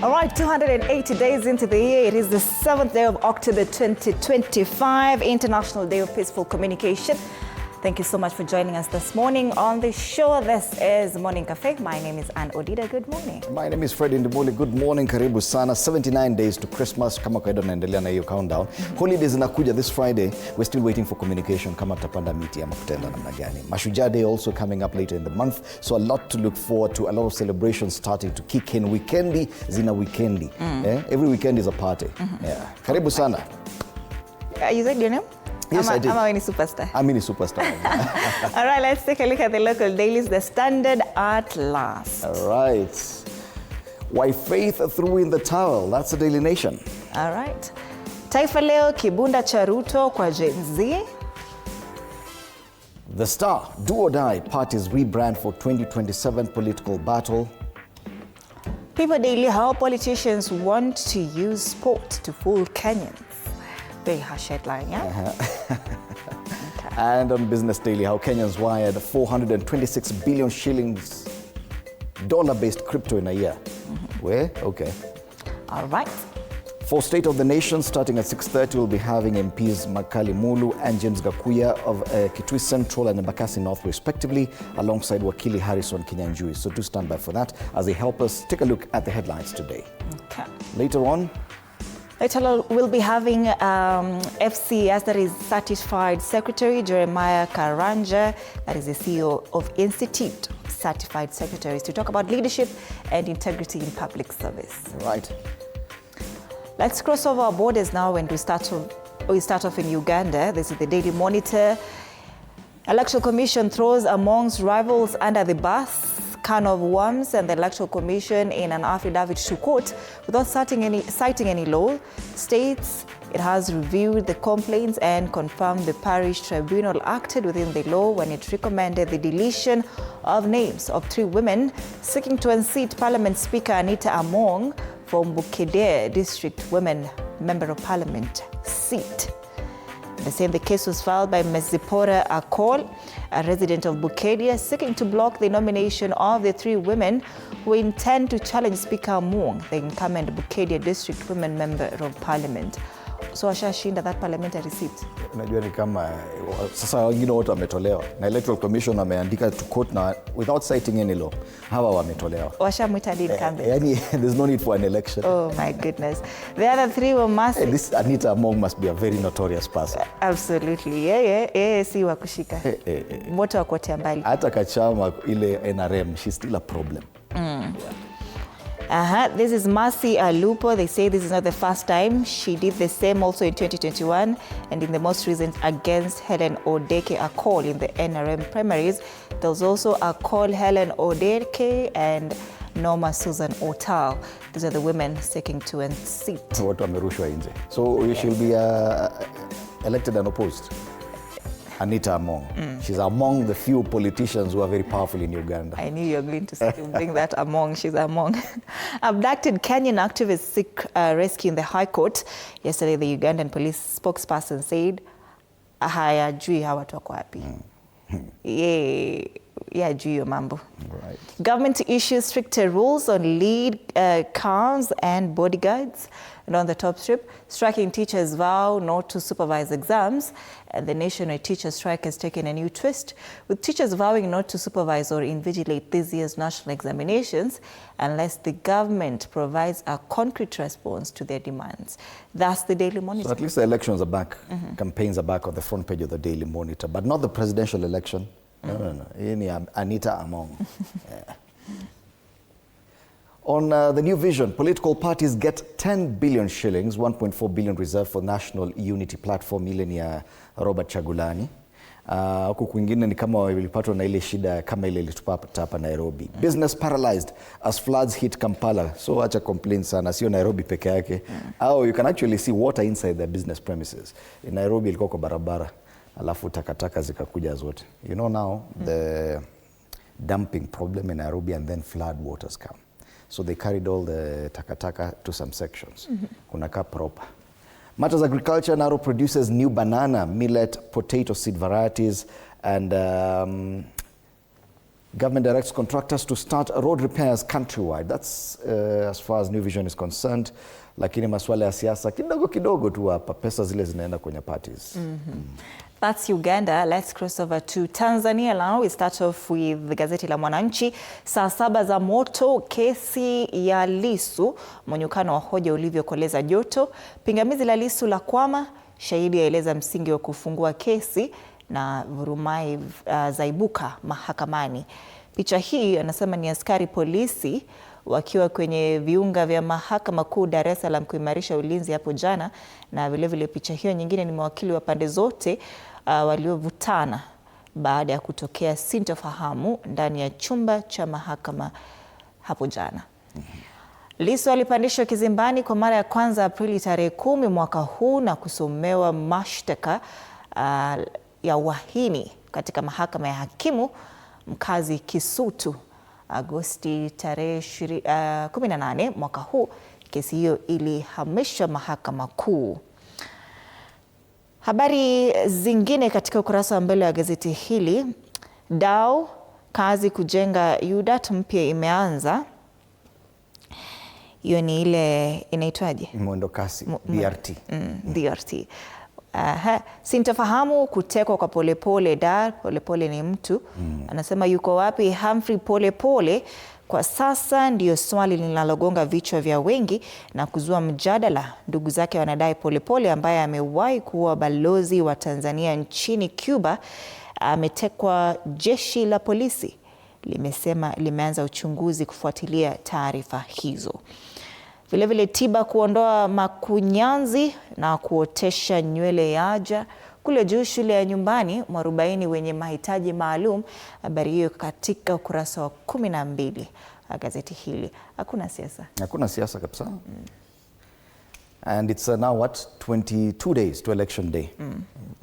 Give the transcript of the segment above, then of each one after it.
All right, 280 days into the year. It is the 7th day of October 2025, International Day of Peaceful Communication. Thank you so much for joining us this morning on the show. This is Morning Cafe. My name is Ann Odida. Good morning. My name is Fred Indimuli. Good morning. Karibu sana. 79 days to Christmas. Kama kawaida naendelea na hiyo countdown. Holidays inakuja this Friday. We're still waiting for communication. Kama tutapanda miti ama kutenda namna gani. Mashujaa Day also coming up later in the month. So a lot to look forward to. A lot of celebrations starting to kick in. Weekendi zina weekendi. Every weekend is a party. Karibu sana. You said your name? Yes, I did. I'm a superstar. I'm a superstar. All right, let's take a look at the local dailies. The Standard at last. All right. Why faith threw in the towel. That's the Daily Nation. All right. Taifa Leo, kibunda cha Ruto kwa Gen Z. The Star, do or die, parties rebrand for 2027 political battle. People Daily, how politicians want to use sport to fool Kenyans. Very harsh headline, yeah? Okay. And on Business Daily, how Kenyans wired 426 billion shillings dollar-based crypto in a year. Where? Okay. All right. For State of the Nation, starting at 6:30, we'll be having MPs Makali Mulu and James Gakuya of Kitui Central and Embakasi North, respectively, alongside Wakili Harrison Kinyanjui. So do stand by for that as they help us take a look at the headlines today. Okay. Later on, we'll be having FCS, that is Certified Secretary Jeremiah Karanja, that is the CEO of Institute Certified Secretaries, to talk about leadership and integrity in public service. Right. Let's cross over our borders now and we start off in Uganda. This is the Daily Monitor. Electoral Commission throws amongst rivals under the bus. Can of worms, and the Electoral Commission in an affidavit to court without citing any law states it has reviewed the complaints and confirmed the parish tribunal acted within the law when it recommended the deletion of names of 3 women seeking to unseat Parliament Speaker Anita Among from Bukedea District Women Member of Parliament seat. The same case was filed by Ms. Zipporah Akol, a resident of Bukedea, seeking to block the nomination of the 3 women who intend to challenge Speaker Among, the incumbent Bukedea District Women Member of Parliament. So washashinda that parliamentary seat. Unajua ni kama sasa wengine wote wametolewa na Electoral Commission wameandika to court na without citing any law. Hawa wametolewa. Washamwita lead incumbent. Yani there's no need for an election. Oh my goodness. The other 3 were massive. This Anita Among must be a very notorious person. Absolutely. Yeah, si wa kushika. Moto wa kuotea mbali. Hata kachama ile NRM, she's still a problem. This is Mercy Alupo. They say this is not the first time. She did the same also in 2021 and in the most recent against Helen Odeke Akol in the NRM primaries. There was also Akol Helen Odeke and Norma Susan Otal. These are the women seeking to unseat. Watu wamerushwa nje. So you should be elected and opposed. Anita Among. She's among the few politicians who are very powerful in Uganda. I knew you were going to bring that among. She's among. Abducted Kenyan activists seek rescue in the High Court. Yesterday, the Ugandan police spokesperson said, hayajui hawa watu wako wapi. Yeah, juu mambo. Right. Government to issue stricter rules on lead cars and bodyguards. And on the top strip, striking teachers vow not to supervise exams. And the nationwide teacher strike has taken a new twist, with teachers vowing not to supervise or invigilate this year's national examinations unless the government provides a concrete response to their demands. That's the Daily Monitor. So at least the elections are back. Campaigns are back on the front page of the Daily Monitor, but not the presidential election. No. Anita Among. On the New Vision, political parties get 10 billion shillings, 1.4 billion reserved for National Unity Platform, ile ya Robert Chagulani. Huku kwingine ni kama walipatwa na ile shida kama ile ilitupata hapa Nairobi. Business paralyzed as floods hit Kampala. So acha complain sana, sio Nairobi peke yake. You can actually see water inside their business premises. In Nairobi ilikuwa kwa barabara, alafu takataka zikakuja zote. You know now the dumping problem in Nairobi, and then flood waters come. So they carried all the takataka to some sections. Kunaka proper. Matters Agriculture now produces new banana, millet, potato seed varieties, and Government directs contractors to start road repairs countrywide. That's as far as New Vision is concerned. Lakini maswala ya siasa kidogo kidogo tu hapa, pesa zile zinaenda kwenye parties. That's Uganda. Let's cross over to Tanzania now. We start off with the gazeti la Mwananchi. Saa 7 za moto, kesi ya Lissu, mwenyukano wa hoja ulivyokoleza joto. Pingamizi la Lissu la kwama, shahidi aeleza msingi wa kufungua kesi, na vurumai zaibuka mahakamani. Picha hii anasema ni askari polisi wakiwa kwenye viunga vya mahakama kuu Dar es Salaam kuimarisha ulinzi hapo jana, na vile picha hiyo nyingine ni mawakili wa pande zote waliovutana baada ya kutokea sintofahamu ndani ya chumba cha mahakama hapo jana. Lissu alipandishwa kizimbani kwa mara ya kwanza Aprili tarehe 10 mwaka huu na kusomewa mashtaka ya uhaini katika mahakama ya hakimu mkazi Kisutu Agosti tarehe 18 mwaka huu. Kesi hiyo ilihamishwa mahakama kuu. Habari zingine katika ukurasa wa mbele wa gazeti hili. Dau, kazi kujenga UDAT mpya imeanza. Hiyo ni ile inaitwaje? Mwendo kasi, DRT. DRT. Sintofahamu kutekwa kwa Polepole. Polepole ni mtu. Anasema yuko wapi Humphrey Polepole? Kwa sasa ndiyo swali linalogonga vichwa vya wengi na kuzua mjadala. Ndugu zake wanadai Polepole ambaye amewahi kuwa balozi wa Tanzania nchini Cuba ametekwa. Jeshi la polisi limesema limeanza uchunguzi kufuatilia taarifa hizo. Vilevile tiba kuondoa makunyanzi na kuotesha nywele yaja kule juu shule ya nyumbani mwarobaini wenye mahitaji maalum. Habari hiyo katika ukurasa wa 12 gazeti hili. Hakuna siasa. Hakuna siasa kabisa. And it's now what, 22 days to election day.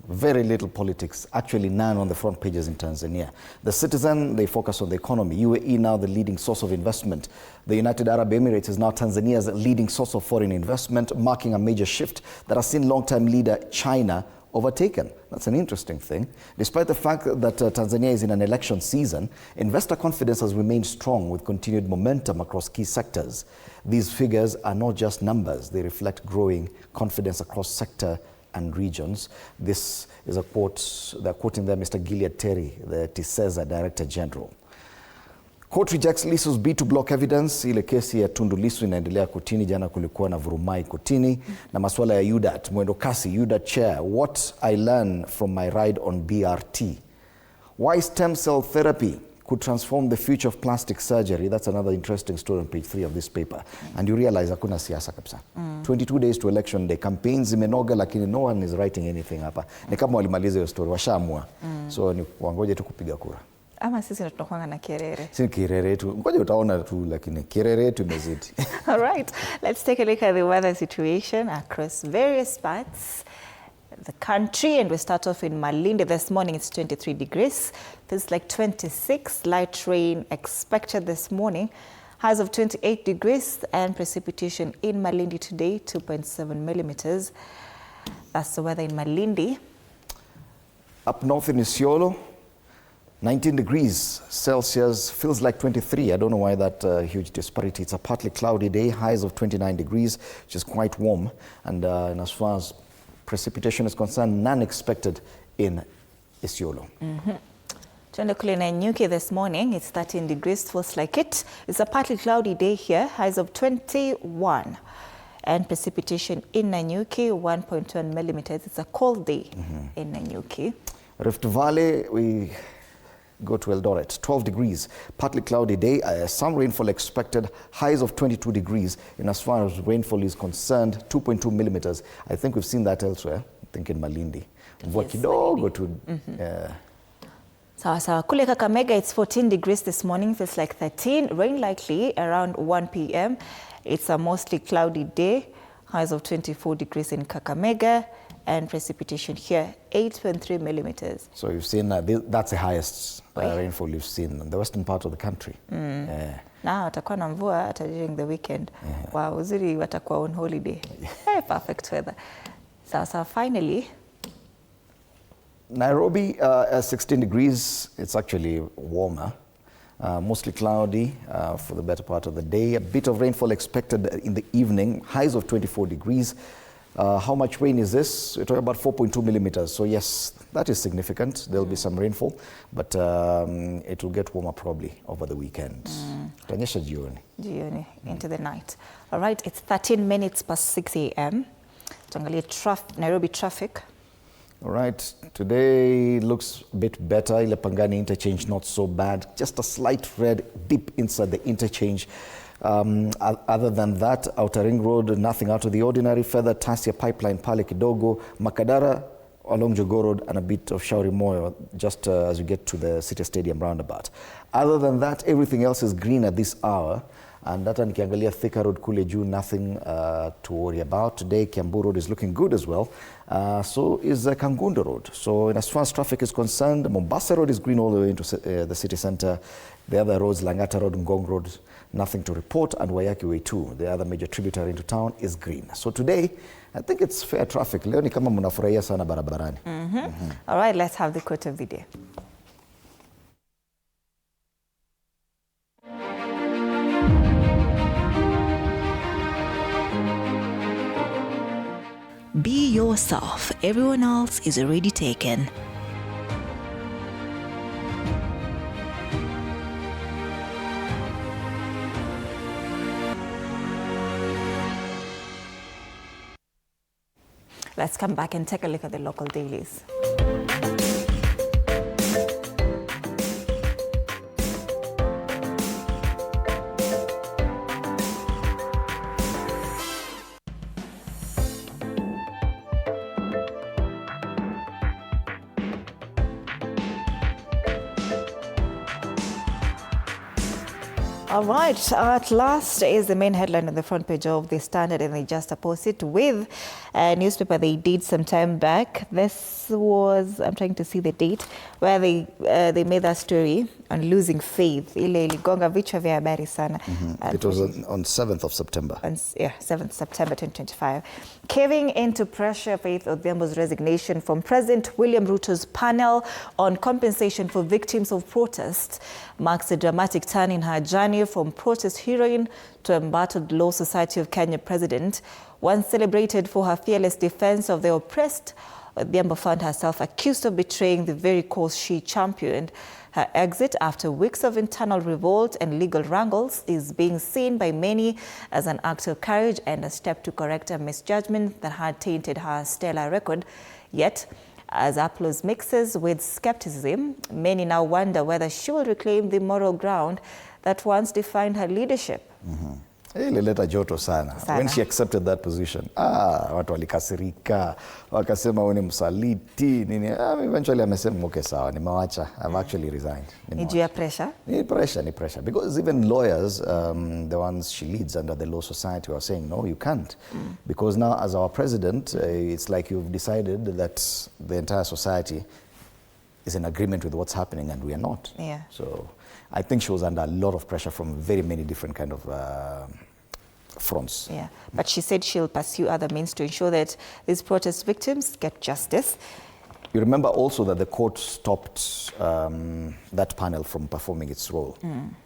Very little politics, actually none on the front pages in Tanzania. The Citizen, they focus on the economy. UAE now the leading source of investment. The United Arab Emirates is now Tanzania's leading source of foreign investment, marking a major shift that has seen long-time leader China overtaken. That's an interesting thing. Despite the fact that Tanzania is in an election season, investor confidence has remained strong with continued momentum across key sectors. These figures are not just numbers, they reflect growing confidence across sector and regions. This is a quote, they're quoting there Mr. Gilead Terry, the TISEZA Director General. Court rejects Lissu's bid to block evidence. Ile kesi ya Tundu Lissu inaendelea kotini. Jana kulikuwa na vurumai kotini na masuala ya UDAT, mwendo kasi, UDAT chair. What I learned from my ride on BRT. Why stem cell therapy could transform the future of plastic surgery. That's another interesting story on page 3 of this paper. And you realize hakuna siasa kabisa. 22 days to election day. Campaigns zimenoga lakini no one is writing anything hapa. Ni kama walimaliza hiyo story, washaamua. So ni wangoje tu kupiga kura. Ama sisi ndo tunakuanga na kerere. Si kerere tu. Ngoja utaona tu lakini kerere tu imezidi. All right. Let's take a look at the weather situation across various parts the country, and we start off in Malindi. This morning it's 23 degrees. Feels like 26. Light rain expected this morning. Highs of 28 degrees, and precipitation in Malindi today 2.7 millimeters. That's the weather in Malindi. Up north in Isiolo, 19 degrees Celsius, feels like 23. I don't know why that huge disparity. It's a partly cloudy day, highs of 29 degrees, which is quite warm. And as far as precipitation is concerned, none expected in Isiolo. Tuende kule Nanyuki this morning, it's 13 degrees, feels like it. It's a partly cloudy day here, highs of 21. And precipitation in Nanyuki, 1.1 millimeters. It's a cold day in Nanyuki. Rift Valley, we go to Eldoret, 12 degrees, partly cloudy day, some rainfall expected, highs of 22 degrees. And as far as rainfall is concerned, 2.2 millimeters. I think we've seen that elsewhere, I think in Malindi. Mvua kidogo tu. Sawa sawa. Kule Kakamega, it's 14 degrees this morning, feels like 13. Rain likely around 1 p.m. It's a mostly cloudy day, highs of 24 degrees in Kakamega, and precipitation here, 8.3 millimeters. So you've seen, that's the highest rainfall you've seen in the western part of the country. Na watakuwa na mvua hata during the weekend. Wow, uzuri watakuwa on holiday. Hey, perfect weather. So finally, Nairobi, 16 degrees. It's actually warmer. Mostly cloudy for the better part of the day. A bit of rainfall expected in the evening, highs of 24 degrees. How much rain is this? We're talking about 4.2 millimeters. So yes, that is significant. There'll be some rainfall, but it will get warmer probably over the weekend. Itanyesha jioni into the night. All right, it's 13 minutes past 6 a.m. Tuangalie Nairobi traffic. All right, today looks a bit better. Ile Pangani interchange, not so bad. Just a slight red dip inside the interchange. Other than that, Outer Ring Road, nothing out of the ordinary. Further Tasia Pipeline, Pale Kidogo, Makadara along Jogoo Road, and a bit of Shauri Moyo just as you get to the City Stadium roundabout. Other than that, everything else is green at this hour. And that nikiangalia Thika Road kule juu, nothing to worry about. Today, Kiambu Road is looking good as well. So is Kangundo Road. So as far as traffic is concerned, Mombasa Road is green all the way into the city centre. The other roads, Langata Road, Ngong Road, nothing to report. And Wayaki Way 2, the other major tributary into town, is green. So today, I think it's fair traffic. Leo ni kama mnafurahia sana barabarani. All right, let's have the quote of the day. Be yourself. Everyone else is already taken. Let's come back and take a look at the local dailies. All right, at last is the main headline on the front page of the Standard, and they just opposite with a newspaper they did some time back. This was, I'm trying to see the date, where they made that story on losing faith. Ile iligonga vichwa vya habari sana. It was on 7th of September. 7th September 2025. Caving into pressure, Faith Odhiambo's resignation from President William Ruto's panel on compensation for victims of protests marks a dramatic turn in her journey from protest heroine to embattled Law Society of Kenya president. Once celebrated for her fearless defense of the oppressed, Odhiambo found herself accused of betraying the very cause she championed. Her exit after weeks of internal revolt and legal wrangles is being seen by many as an act of courage and a step to correct a misjudgment that had tainted her stellar record. Yet, as applause mixes with skepticism, many now wonder whether she will reclaim the moral ground that once defined her leadership. Ilileta joto sana. When she accepted that position, watu walikasirika, wakasema wewe ni msaliti nini. Eventually amesema okay sawa, nimewacha. I've actually resigned. Ni juu ya pressure? Ni pressure. Because even lawyers, the ones she leads under the Law Society, are saying no, you can't. Because now as our president, it's like you've decided that the entire society is in agreement with what's happening and we are not. Yeah. So I think she was under a lot of pressure from very many different kind of fronts. Yeah, but she said she'll pursue other means to ensure that these protest victims get justice. You remember also that the court stopped that panel from performing its role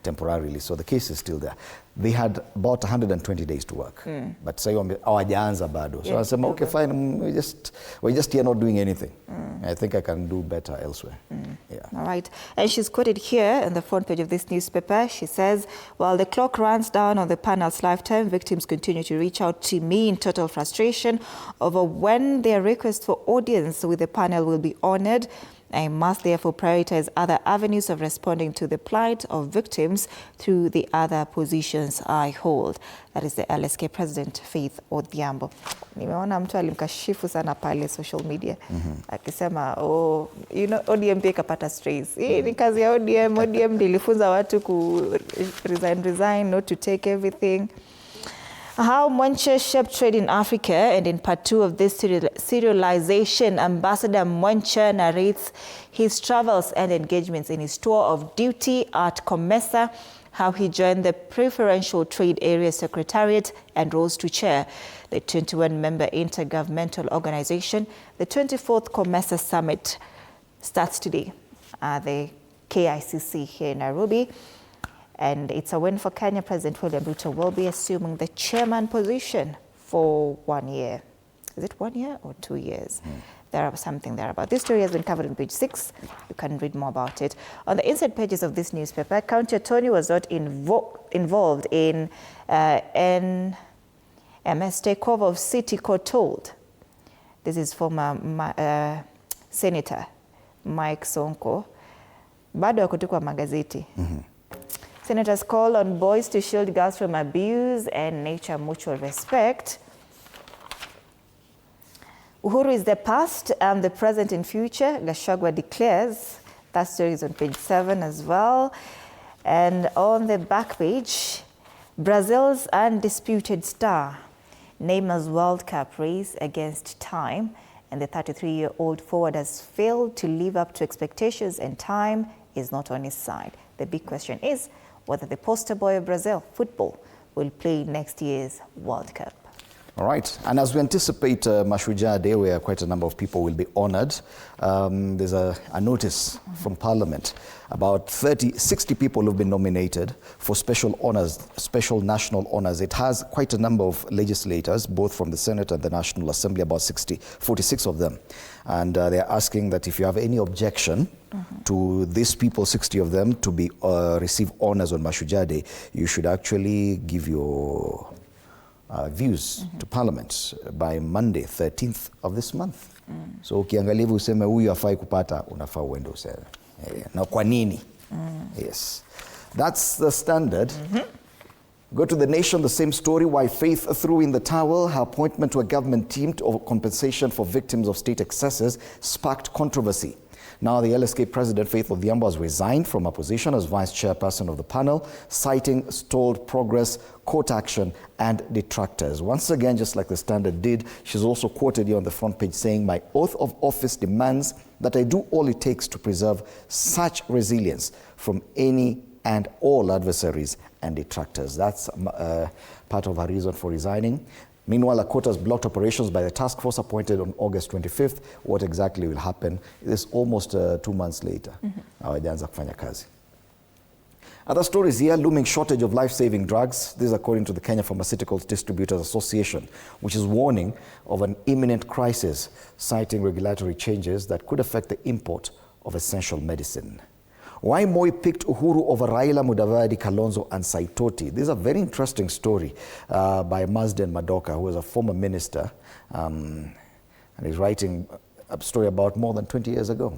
temporarily, so the case is still there. They had about 120 days to work, but say hawajaanza bado. So I said, okay, fine, we're just here not doing anything. I think I can do better elsewhere. Yeah. All right, and she's quoted here on the front page of this newspaper. She says, while the clock runs down on the panel's lifetime, victims continue to reach out to me in total frustration over when their request for audience with the panel will be honored. I must therefore prioritize other avenues of responding to the plight of victims through the other positions I hold. That is the LSK President, Faith Odhiambo. Nimeona mtu alimkashifu sana pale social media. Akisema, ODM pia kapata strays. Hii ni kazi ya ODM. ODM ndilifunza watu ku resign, not to take everything. How Mwenche shaped trade in Africa, and in part 2 of this serialization, Ambassador Mwenche narrates his travels and engagements in his tour of duty at COMESA, how he joined the Preferential Trade Area Secretariat and rose to chair the 21-member intergovernmental organization. The 24th COMESA Summit starts today at the KICC here in Nairobi. And it's a win for Kenya. President William Ruto will be assuming the chairman position for 1 year. Is it 1 year or 2 years? There are something there about. This story has been covered on page 6. You can read more about it. On the inside pages of this newspaper, County Attorney was not involved in NMS takeover of City Court told. This is former Senator Mike Sonko. Bado yako tu kwa magazeti. Senators call on boys to shield girls from abuse and nature mutual respect. Uhuru is the past and the present and future, Gachagua declares. That story is on page 7 as well. And on the back page, Brazil's undisputed star, Neymar's World Cup race against time, and the 33-year-old forward has failed to live up to expectations, and time is not on his side. The big question is whether the poster boy of Brazil football will play next year's World Cup. All right, and as we anticipate Mashujaa Day, where quite a number of people will be honored, there's a notice from Parliament. About 60 people have been nominated for special honors, special national honors. It has quite a number of legislators, both from the Senate and the National Assembly, about 46 of them. And they're asking that if you have any objection to these people, 60 of them, to be receive honors on Mashujaa Day, you should actually give your views to Parliament by Monday, 13th of this month. So ukiangalia hivi useme huyu afai kupata, unafaa uende useme. Na kwa nini? Yes. That's the Standard. Go to The Nation, the same story, why Faith threw in the towel. Her appointment to a government team of compensation for victims of state excesses sparked controversy. Now, the LSK president, Faith Odhiambo, has resigned from her position as vice chairperson of the panel, citing stalled progress, court action, and detractors. Once again, just like the Standard did, she's also quoted here on the front page saying, "My oath of office demands that I do all it takes to preserve such resilience from any and all adversaries and detractors." That's part of her reason for resigning. Meanwhile, a court has blocked operations by the task force appointed on August 25th. What exactly will happen is almost 2 months later. Hawajaanza kufanya kazi. Other stories here, looming shortage of life-saving drugs. This is according to the Kenya Pharmaceuticals Distributors Association, which is warning of an imminent crisis, citing regulatory changes that could affect the import of essential medicine. Why Moi picked Uhuru over Raila, Mudavadi, Kalonzo, and Saitoti. This is a very interesting story by Mazden Madoka, who was a former minister, and he's writing a story about more than 20 years ago,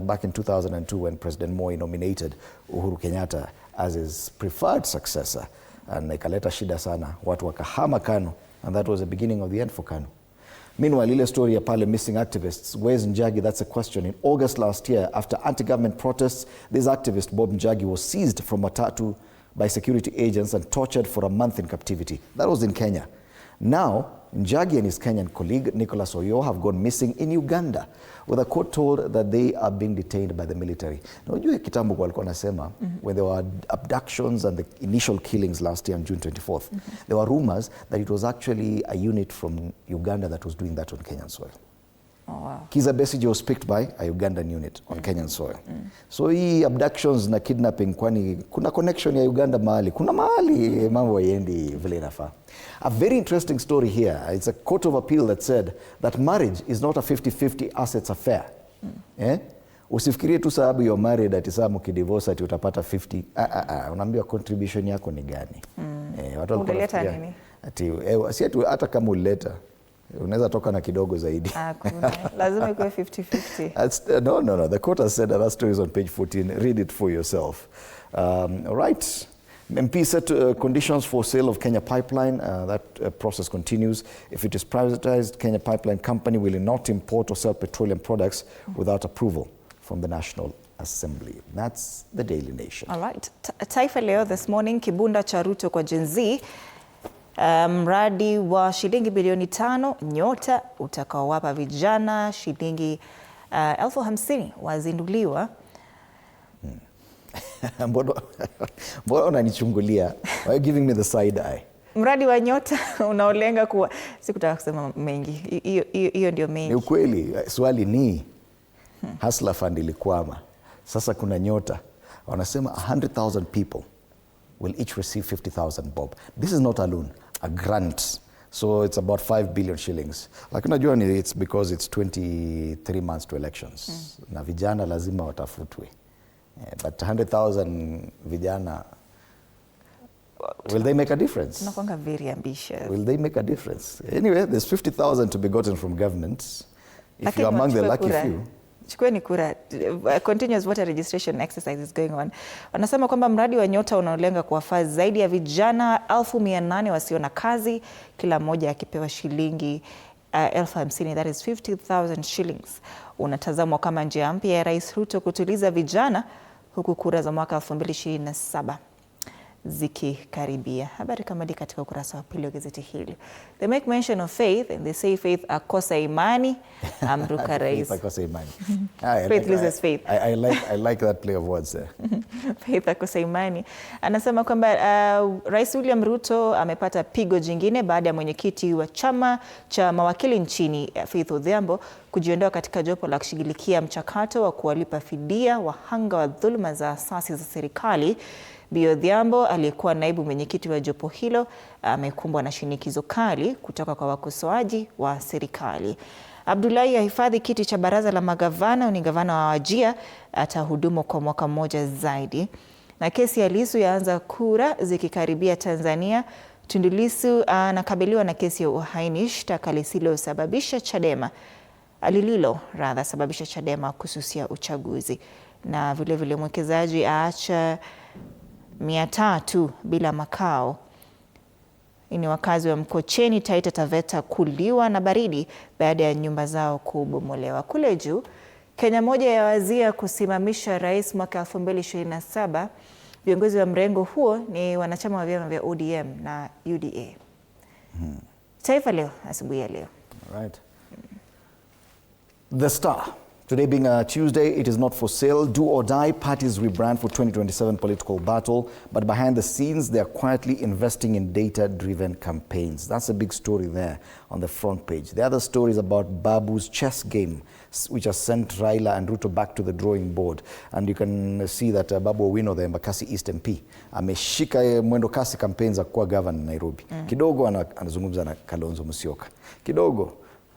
back in 2002 when President Moi nominated Uhuru Kenyatta as his preferred successor. And ikaleta shida sana, watu wakahama KANU, and that was the beginning of the end for KANU. Meanwhile, ile story ya pale missing activists, where's Njagi? That's a question. In August last year, after anti-government protests, this activist, Bob Njagi, was seized from Matatu by security agents and tortured for a month in captivity. That was in Kenya. Now, Njagi and his Kenyan colleague, Nicholas Oyo, have gone missing in Uganda, with a court told that they are being detained by the military. Now, unajua kitambo walikuwa nasema, when there were abductions and the initial killings last year on June 24th, there were rumors that it was actually a unit from Uganda that was doing that on Kenyan soil. Oh, wow. Kiza Besigye was picked by a Ugandan unit on Kenyan soil. So hii abductions na kidnapping, kwani kuna connection ya Uganda mahali, kuna mahali mambo haiendi vile inafaa. A very interesting story here. It's a court of appeal that said that marriage is not a 50-50 assets affair. Usifikirie tu sababu you're married ati saa mkidivorce ati utapata 50. Unaambiwa contribution yako ni gani. Watu walikuwa Ulileta nini? Ati si ati hata kama ulileta unaweza toka na kidogo zaidi. Lazima ikuwe 50-50. No. The court has said that story is on page 14. Read it for yourself. All right. MP set conditions for sale of Kenya Pipeline. That process continues. If it is privatized, Kenya Pipeline Company will not import or sell petroleum products without approval from the National Assembly. That's the Daily Nation. All right. Taifa Leo this morning, kibunda cha Ruto kwa Gen Z. Mradi wa shilingi bilioni 5 Nyota utakaowapa vijana shilingi 50,000 wazinduliwa. Mbona unanichungulia? Why are you giving me the side eye? Mradi wa Nyota unaolenga kuwa, sikutaka kusema mengi, hiyo ndio mengi. Ni ukweli, swali ni Hustler Fund ilikwama. Sasa kuna Nyota. Wanasema 100,000 people will each receive 50,000 bob. This is not a loan, a grant. So it's about 5 billion shillings. Lakini najua it's because it's 23 months to elections. Na vijana lazima watafutwe. But 100,000 vijana, will they make a difference? Nakwanga very ambitious. Will they make a difference? Anyway, there's 50,000 to be gotten from government. If you're among the lucky few. Chukueni kura. Continuous voter registration exercise is going on. Wanasema kwamba mradi wa Nyota unaolenga kuwafaa zaidi ya vijana 800,000 wasio na kazi, kila mmoja akipewa shilingi 50,000, that is 50,000 shillings. Unatazamwa kama njia mpya ya Rais Ruto kutuliza vijana huku kura za mwaka 2027 zikikaribia. Habari kamili katika ukurasa wa pili wa gazeti hili. They make mention of faith and they say faith akosa imani amruka rais. Faith akosa imani. Faith loses faith. I like that play of words there. Faith akosa imani. Anasema kwamba Rais William Ruto amepata pigo jingine baada ya mwenyekiti wa chama cha mawakili nchini Faith Odhiambo kujiondoa katika jopo la kushughulikia mchakato wa kuwalipa fidia wahanga wa dhuluma za asasi za serikali. Bi Odhiambo aliyekuwa naibu mwenyekiti wa jopo hilo amekumbwa na shinikizo kali kutoka kwa wakosoaji wa serikali. Abdullahi ahifadhi kiti cha baraza la magavana, ni gavana wa Wajir, atahudumu kwa mwaka mmoja zaidi. Na kesi ya Lissu yaanza kura zikikaribia Tanzania. Tundu Lissu anakabiliwa na kesi ya uhaini, shtaka lisilosababisha Chadema kususia uchaguzi. Na vile mwekezaji aacha 300 bila makao. Ni wakazi wa Mkocheni, Taita Taveta kuliwa na baridi baada ya nyumba zao kubomolewa. Kule juu, Kenya moja ya wazia kusimamisha rais mwaka 2027. Viongozi wa mrengo huo ni wanachama wa vyama vya ODM na UDA. Taifa Leo asubuhi ya leo. Right. The Star. Today being a Tuesday, it is not for sale. Do or die, parties rebrand for 2027 political battle. But behind the scenes, they are quietly investing in data-driven campaigns. That's a big story there on the front page. The other story is about Babu's chess game, which has sent Raila and Ruto back to the drawing board. And you can see that Babu Owino, the Embakasi East MP, ameshika mwendo kasi campaigns za kuwa governor Nairobi. Kidogo anazungumza na Kalonzo Musyoka. Kidogo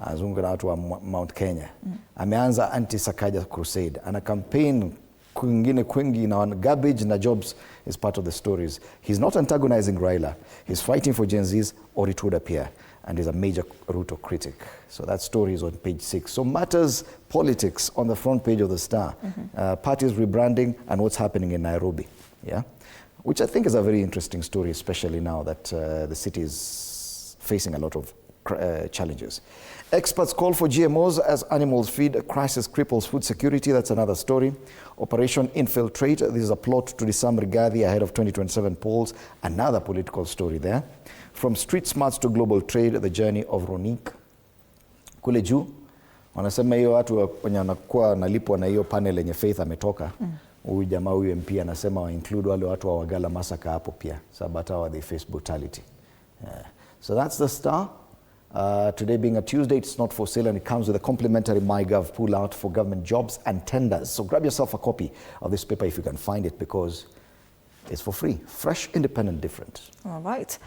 azungu na watu wa Mount Kenya. Ameanza anti-Sakaja crusade. Ana campaign kwingi na garbage na jobs is part of the stories. He's not antagonizing Raila. He's fighting for Gen Zs, or it would appear. And he's a major Ruto critic. So that story is on page 6. So matters politics on the front page of the Star. Parties rebranding and what's happening in Nairobi. Yeah, which I think is a very interesting story, especially now that the city is facing a lot of challenges. Experts call for GMOs as animals feed. A crisis cripples food security. That's another story. Operation Infiltrate. This is a plot to disarm Rigathi ahead of 2027 polls. Another political story there. From street smarts to global trade, the journey of Ronique. Kule juu, wanasema hiyo watu wenye wanakuwa nalipwa na hiyo panel yenye Faith ametoka. Huyu jamaa huyu MP anasema wa include wale watu wa Wagala massacre hapo pia. Sababu hata they face brutality. So that's the Star. Today being a Tuesday, it's not for sale, and it comes with a complimentary MyGov pull out for government jobs and tenders. So grab yourself a copy of this paper if you can find it, because it's for free. Fresh, independent, different. All right.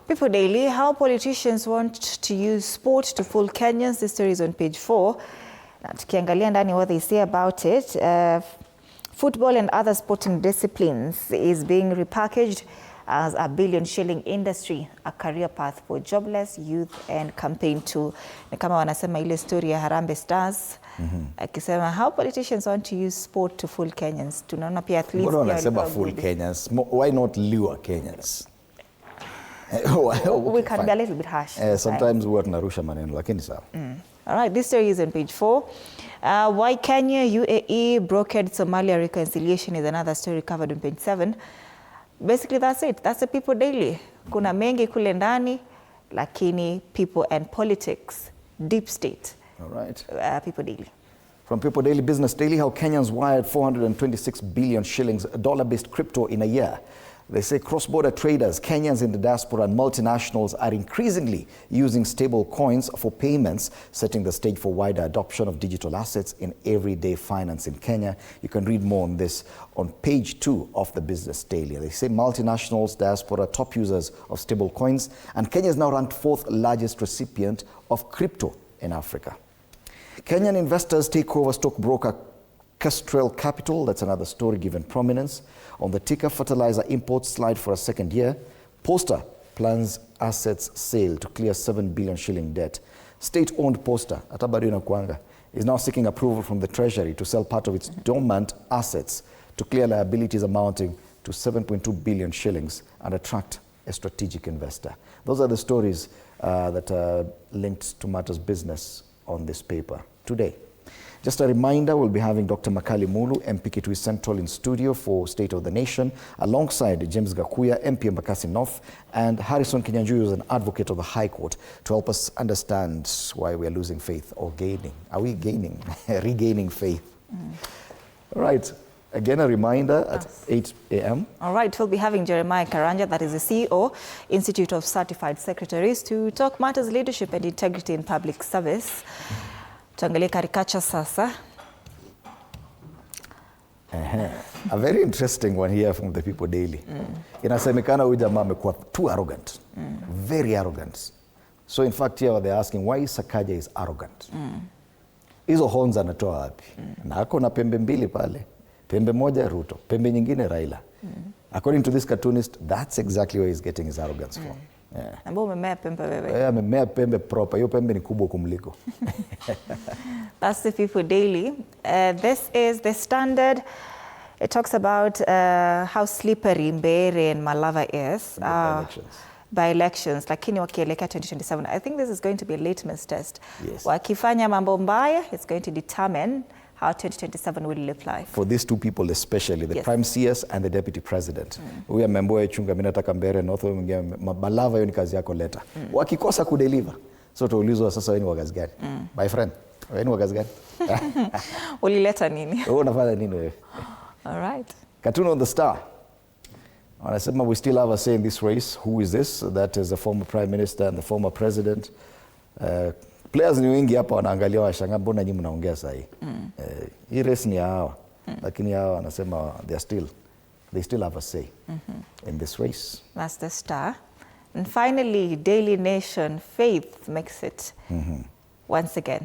People Daily, how politicians want to use sport to fool Kenyans. This story is on page 4. Na tukiangalia ndani what they say about it, football and other sporting disciplines is being repackaged as a billion-shilling industry, a career path for jobless youth and campaign tool. Ni kama wanasema ile story ya Harambee Stars, akisema how politicians want to use sport to fool Kenyans. Tunaona pia athletes pia wanasema fool Kenyans. Why not lure Kenyans? We can be a little bit harsh. Sometimes we tunarusha maneno lakini sawa. All right, this story is on page 4. Why Kenya, UAE brokered Somalia reconciliation is another story covered on page 7. Basically, that's it. That's the People Daily. Kuna mengi kule ndani, lakini people and politics, deep state. All right. People Daily. From People Daily, Business Daily, how Kenyans wired 426 billion shillings, dollar-based crypto in a year. They say cross-border traders, Kenyans in the diaspora and multinationals are increasingly using stable coins for payments, setting the stage for wider adoption of digital assets in everyday finance in Kenya. You can read more on this on page 2 of the Business Daily. They say multinationals, diaspora, top users of stable coins, and Kenya is now ranked 4th largest recipient of crypto in Africa. Kenyan investors take over stockbroker Kestrel Capital, that's another story given prominence. On the ticker, fertilizer imports slide for a second year. Posta plans assets sale to clear 7 billion shilling debt. State-owned Posta, Atabarina Kwanga, is now seeking approval from the Treasury to sell part of its dormant assets to clear liabilities amounting to 7.2 billion shillings and attract a strategic investor. Those are the stories that are linked to matters business on this paper today. Just a reminder, we'll be having Dr. Makali Mulu, MP Kitui Central in studio for State of the Nation, alongside James Gakuya, MP Embakasi North, and Harrison Kinyanjui, who's an advocate of the High Court, to help us understand why we are losing faith or gaining. Are we gaining? Regaining faith. All right. Again, a reminder at 8 a.m. All right, we'll be having Jeremiah Karanja, that is the CEO, Institute of Certified Secretaries, to talk matters leadership and integrity in public service. Tuangalie caricature sasa. A very interesting one here from the People Daily. Inasemekana huyu jamaa amekuwa too arrogant. Very arrogant. So in fact here they're asking why Sakaja is arrogant. Hizo horns anatoa wapi? Na ako na pembe mbili pale. Pembe moja Ruto, pembe nyingine Raila. According to this cartoonist, that's exactly where he's getting his arrogance from. Ambo umemea pembe wewe. Amemea pembe proper. Hiyo pembe ni kubwa kumliko. That's the People Daily. This is the Standard. It talks about how slippery Mbeere and Malava is. By elections. Lakini wakielekea 2027. I think this is going to be a litmus test. Yes. Wakifanya mambo mbaya, it's going to determine how 2027 will look like. For these two people especially, the Prime CS and the Deputy President. Huyu ameambiwa chunga mimi nataka Mbeere North, Malava hiyo ni kazi yako leta. Wakikosa kudeliver. So tuulizwa sasa wewe ni wagazi gani? My friend, wewe ni wagazi gani? Ulileta nini? Wewe unafanya nini wewe? All right. Cartoon on the Star. Wanasema we still have a say in this race. Who is this? That is the former Prime Minister and the former President. Players ni wengi hapa wanaangalia washangaa mbona nyinyi mnaongea sasa hii. Hii race ni hawa. Lakini hawa wanasema they still have a say in this race. That's the Star. And finally, Daily Nation, Faith makes it once again.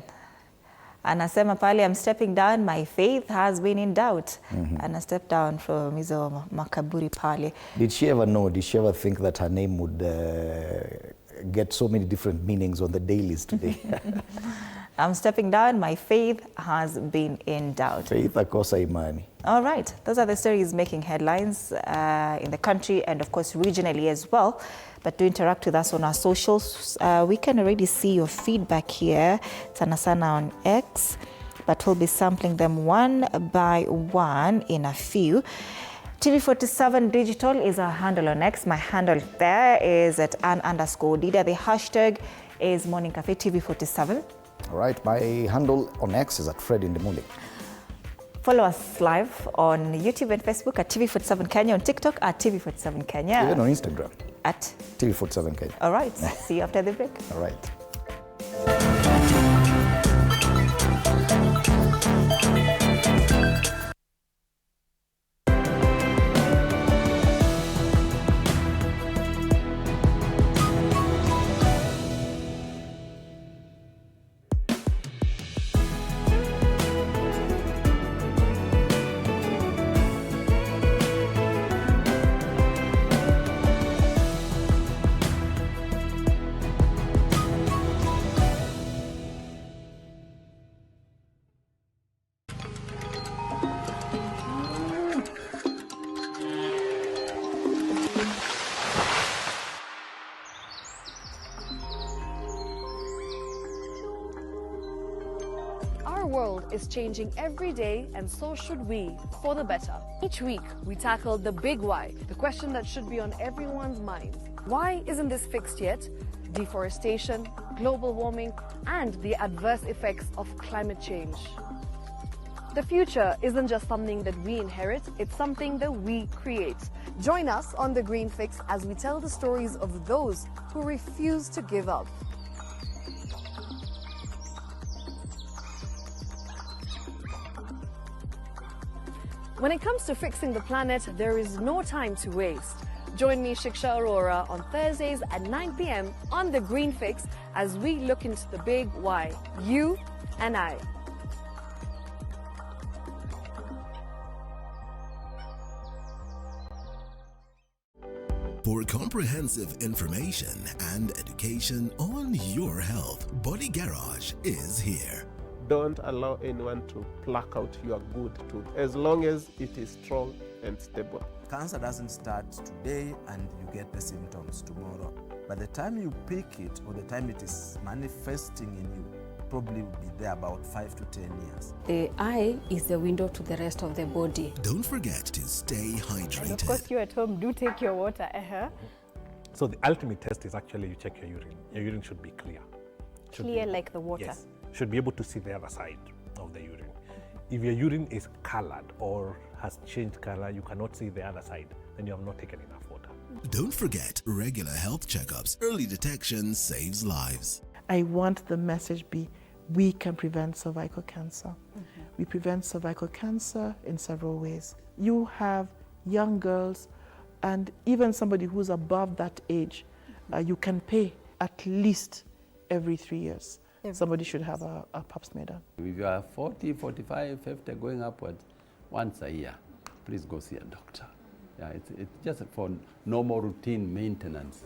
Anasema pale, I'm stepping down, my faith has been in doubt. And I stepped down from hizo makaburi pale. Did she ever know, did she ever think that her name would get so many different meanings on the dailies today? I'm stepping down, my faith has been in doubt. Faith akosa imani. All right, those are the stories making headlines in the country and of course regionally as well. But do interact with us on our socials. We can already see your feedback here, sana sana on X, but we'll be sampling them one by one in a few. TV47 Digital is our handle on X. My handle there is at @Ann_Dida. The hashtag is Morning Cafe TV47. All right, my handle on X is at @FredIndemule. Follow us live on YouTube and Facebook at TV47 Kenya, on TikTok at TV47 Kenya. Even on Instagram at TV47 Kenya. All right, see you after the break. All right. Our world is changing every day, and so should we, for the better. Each week, we tackle the big why, the question that should be on everyone's minds. Why isn't this fixed yet? Deforestation, global warming, and the adverse effects of climate change. The future isn't just something that we inherit, it's something that we create. Join us on The Green Fix as we tell the stories of those who refuse to give up. When it comes to fixing the planet, there is no time to waste. Join me, Shiksha Arora, on Thursdays at 9 p.m. on The Green Fix as we look into the big why, you and I. For comprehensive information and education on your health, Body Garage is here. Don't allow anyone to pluck out your good tooth as long as it is strong and stable. Cancer doesn't start today and you get the symptoms tomorrow. By the time you pick it or the time it is manifesting in you, probably will be there about 5 to 10 years. The eye is the window to the rest of the body. Don't forget to stay hydrated. And of course, you at home do take your water. So the ultimate test is actually you check your urine. Your urine should be clear. Clear like the water? Yes. Should be able to see the other side of the urine. If your urine is colored or has changed color, you cannot see the other side, then you have not taken enough water. Don't forget regular health checkups. Early detection saves lives. I want the message be, we can prevent cervical cancer. We prevent cervical cancer in several ways. You have young girls and even somebody who's above that age, you can pay at least every 3 years. Somebody should have a pap smear done. If you are 40, 45, 50 going upwards, once a year, please go see a doctor. Yeah, it's just for normal routine maintenance.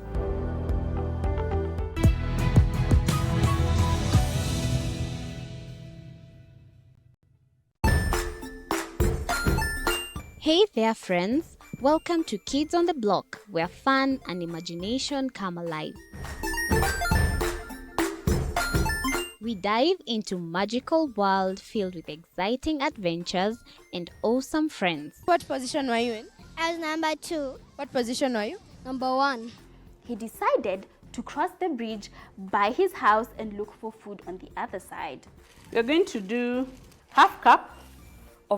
Hey there, friends. Welcome to Kids on the Block, where fun and imagination come alive. We dive into magical world filled with exciting adventures and awesome friends. What position were you in? I was number 2. What position were you? Number 1. He decided to cross the bridge by his house and look for food on the other side. We're going to do half cup of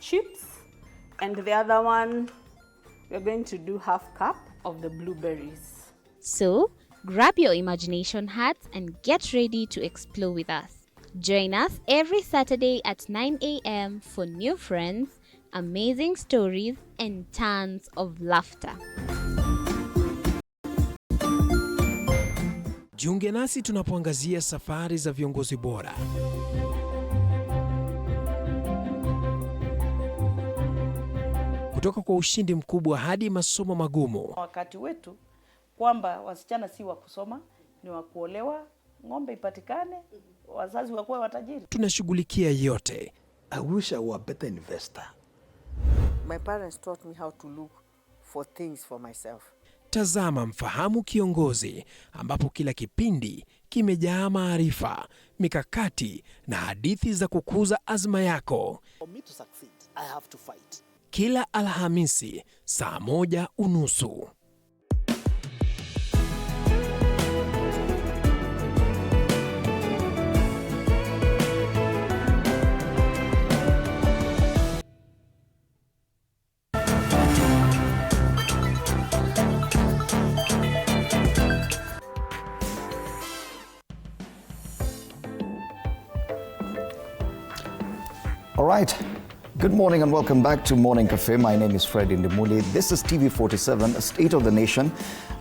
chips, and the other one, we're going to do half cup of the blueberries. So, grab your imagination hats and get ready to explore with us. Join us every Saturday at 9 a.m. for new friends, amazing stories, and tons of laughter. Jiunge nasi tunapoangazia safari za viongozi bora. Kutoka kwa ushindi mkubwa hadi masomo magumu. Wakati wetu kwamba wasichana si wa kusoma, ni wa kuolewa, ng'ombe ipatikane, wazazi wakuwe watajiri. Tunashughulikia yote. I wish I were a better investor. My parents taught me how to look for things for myself. Tazama Mfahamu Kiongozi, ambapo kila kipindi kimejaa maarifa, mikakati na hadithi za kukuza azma yako. For me to succeed, I have to fight. Kila Alhamisi saa 1:30. All right. Good morning and welcome back to Morning Cafe. My name is Fred Indimuli. This is TV47, State of the Nation.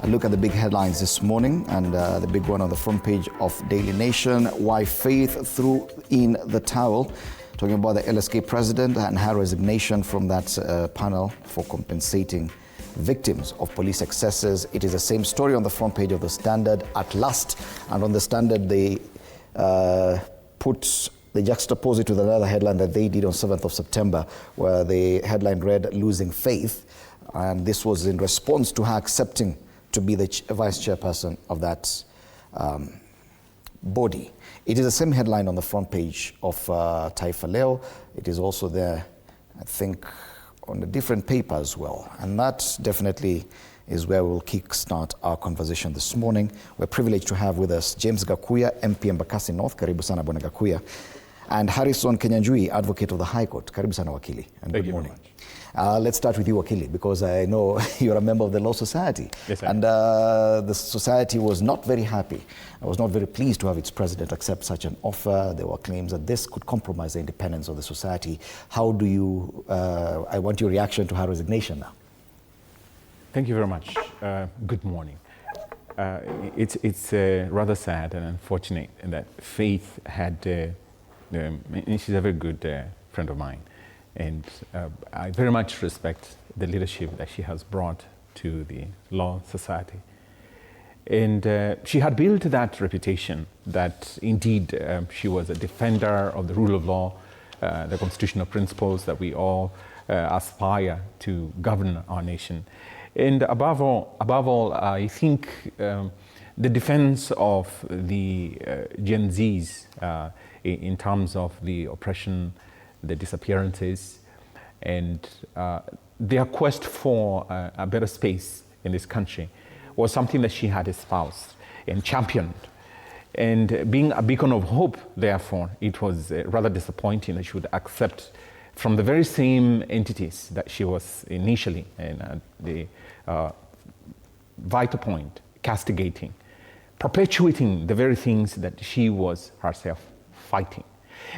A look at the big headlines this morning, and the big one on the front page of Daily Nation: why Faith threw in the towel. Talking about the LSK president and her resignation from that panel for compensating victims of police excesses. It is the same story on the front page of the Standard at last. And on the Standard, they they juxtapose it with another headline that they did on 7th of September, where the headline read, "Losing Faith." And this was in response to her accepting to be the vice chairperson of that body. It is the same headline on the front page of Taifa Leo. It is also there, I think, on a different paper as well. And that definitely is where we'll kickstart our conversation this morning. We're privileged to have with us James Gakuya, MP Embakasi North. Karibu sana Bwana Gakuya. and Harrison Kenyanjui, advocate of the High Court. Karibu sana wakili, and good morning. Let's start with you, wakili, because I know you're a member of the Law Society. Yes, and the society was not very happy. I was not very pleased to have its president accept such an offer. There were claims that this could compromise the independence of the society. How do you, I want your reaction to her resignation now. Thank you very much. Good morning. It's rather sad and unfortunate that Faith had, she's a very good friend of mine, and I very much respect the leadership that she has brought to the Law Society. And she had built that reputation that indeed she was a defender of the rule of law, the constitutional principles that we all aspire to govern our nation. And above all, I think the defense of the Gen Zs in terms of the oppression, the disappearances, and their quest for a better space in this country was something that she had espoused and championed. And being a beacon of hope, therefore, it was rather disappointing that she would accept from the very same entities that she was initially in the vital point, castigating, perpetuating the very things that she was herself fighting.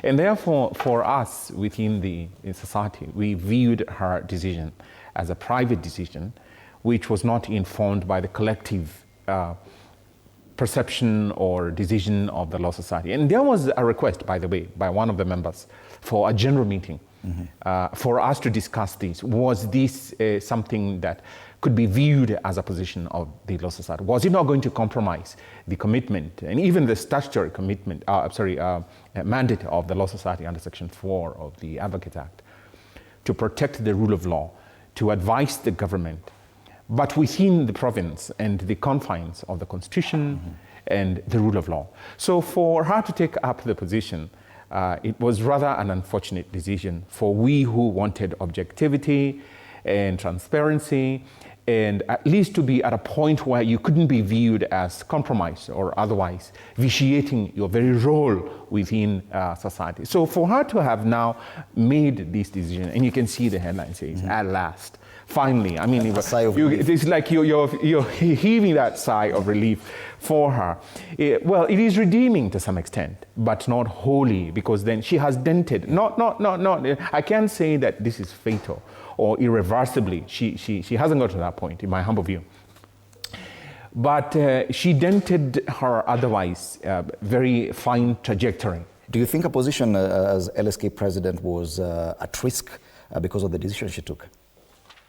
And therefore, for us within the society, we viewed her decision as a private decision, which was not informed by the collective perception or decision of the Law Society. And there was a request, by the way, by one of the members for a general meeting for us to discuss this. Was this something that could be viewed as a position of the Law Society? Was it not going to compromise the commitment and even the statutory commitment, mandate of the Law Society under Section 4 of the Advocates Act to protect the rule of law, to advise the government, but within the province and the confines of the Constitution and the rule of law? So for her to take up the position, it was rather an unfortunate decision for we who wanted objectivity and transparency, and at least to be at a point where you couldn't be viewed as compromised or otherwise vitiating your very role within society. So for her to have now made this decision, and you can see the headline says, at last, finally, I mean, it's like you're heaving that sigh of relief for her. Well, it is redeeming to some extent, but not wholly, because then she has dented. I can't say that this is fatal or irreversibly. She hasn't got to that point, in my humble view. But she dented her otherwise very fine trajectory. Do you think a position as LSK president was at risk because of the decision she took?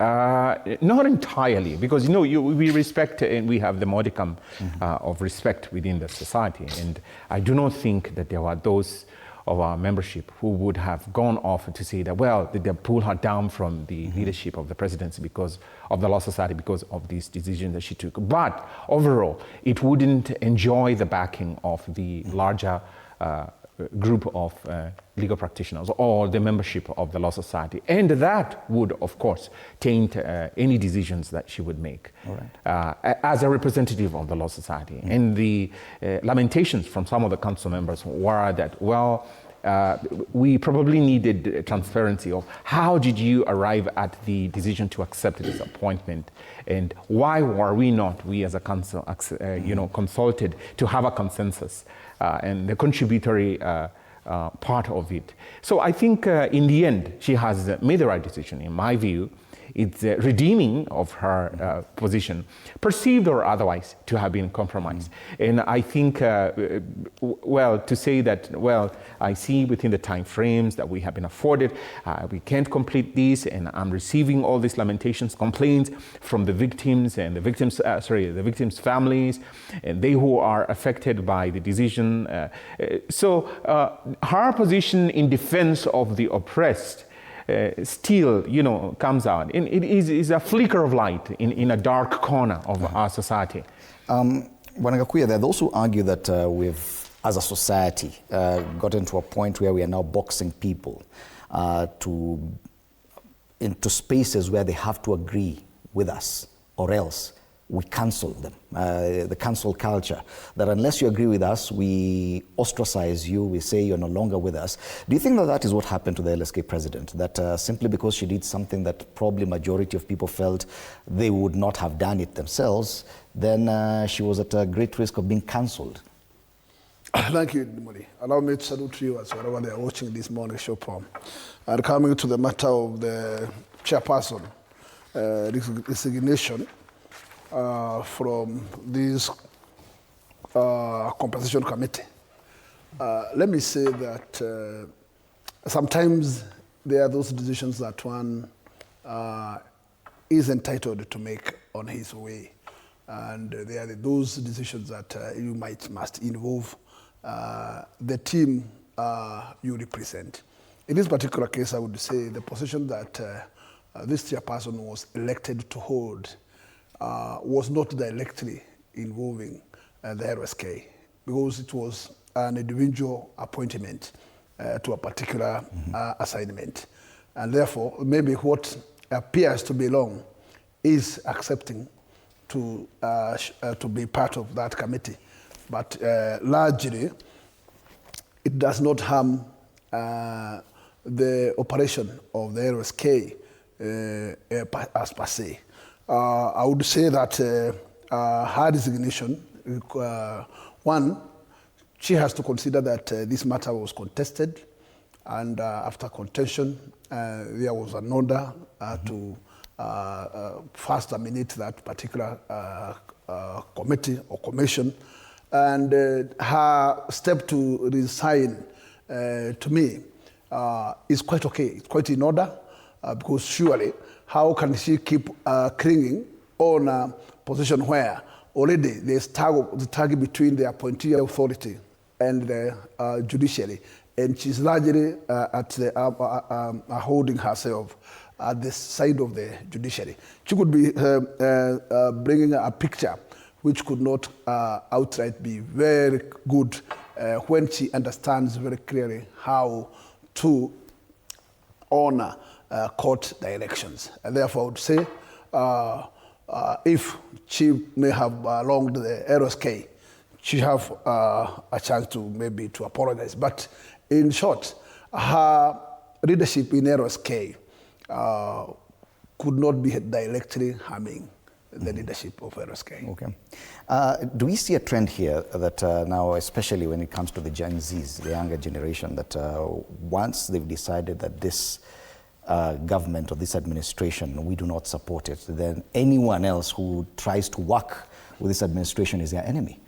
Not entirely, because we respect and we have the modicum of respect within the society, and I do not think that there were those of our membership who would have gone off to say that, well, they pull her down from the leadership of the presidency because of the Law Society, because of this decision that she took. But overall, it wouldn't enjoy the backing of the larger group of legal practitioners or the membership of the Law Society. And that would, of course, taint any decisions that she would make as a representative of the Law Society. And the lamentations from some of the council members were that, well, we probably needed transparency of how did you arrive at the decision to accept this appointment, and why were we as a council, consulted to have a consensus and the contributory part of it. So I think in the end, she has made the right decision, in my view. It's redeeming of her position, perceived or otherwise, to have been compromised. And I think, to say that, well, I see within the time frames that we have been afforded, we can't complete this, and I'm receiving all these lamentations, complaints from the victims and the victims' families, and they who are affected by the decision. So her position in defense of the oppressed still, comes out. And it is a flicker of light in a dark corner of our society. Wanagakuya, there are those who argue that we've, as a society, gotten to a point where we are now boxing people into spaces where they have to agree with us, or else we cancel them, the cancel culture, that unless you agree with us, we ostracize you, we say you're no longer with us. Do you think that that is what happened to the LSK president? That simply because she did something that probably majority of people felt they would not have done it themselves, then she was at a great risk of being cancelled? Thank you, Dimoli. Allow me to salute you as wherever they are watching this morning show program. And coming to the matter of the chairperson resignation from this compensation committee, let me say that sometimes there are those decisions that one is entitled to make on his way. And there are those decisions that you must involve the team you represent. In this particular case, I would say the position that this chairperson was elected to hold was not directly involving the LSK, because it was an individual appointment to a particular assignment. And therefore, maybe what appears to belong is accepting to be part of that committee. But largely, it does not harm the operation of the LSK as per se. I would say that her resignation, one, she has to consider that this matter was contested, and after contention, there was an order to first terminate that particular committee or commission. And her step to resign, to me, is quite okay. It's quite in order, because surely, how can she keep clinging on a position where already there's the tag between the appointee authority and the judiciary, and she's largely at the, holding herself at the side of the judiciary. She could be bringing a picture which could not outright be very good when she understands very clearly how to honor court directions. And therefore, I would say if she may have belonged to the LSK, she have a chance to maybe to apologize. But in short, her leadership in LSK could not be directly harming the leadership of LSK. Okay. Do we see a trend here that now, especially when it comes to the Gen Zs, the younger generation, that once they've decided that this government or this administration, we do not support it, then anyone else who tries to work with this administration is their enemy?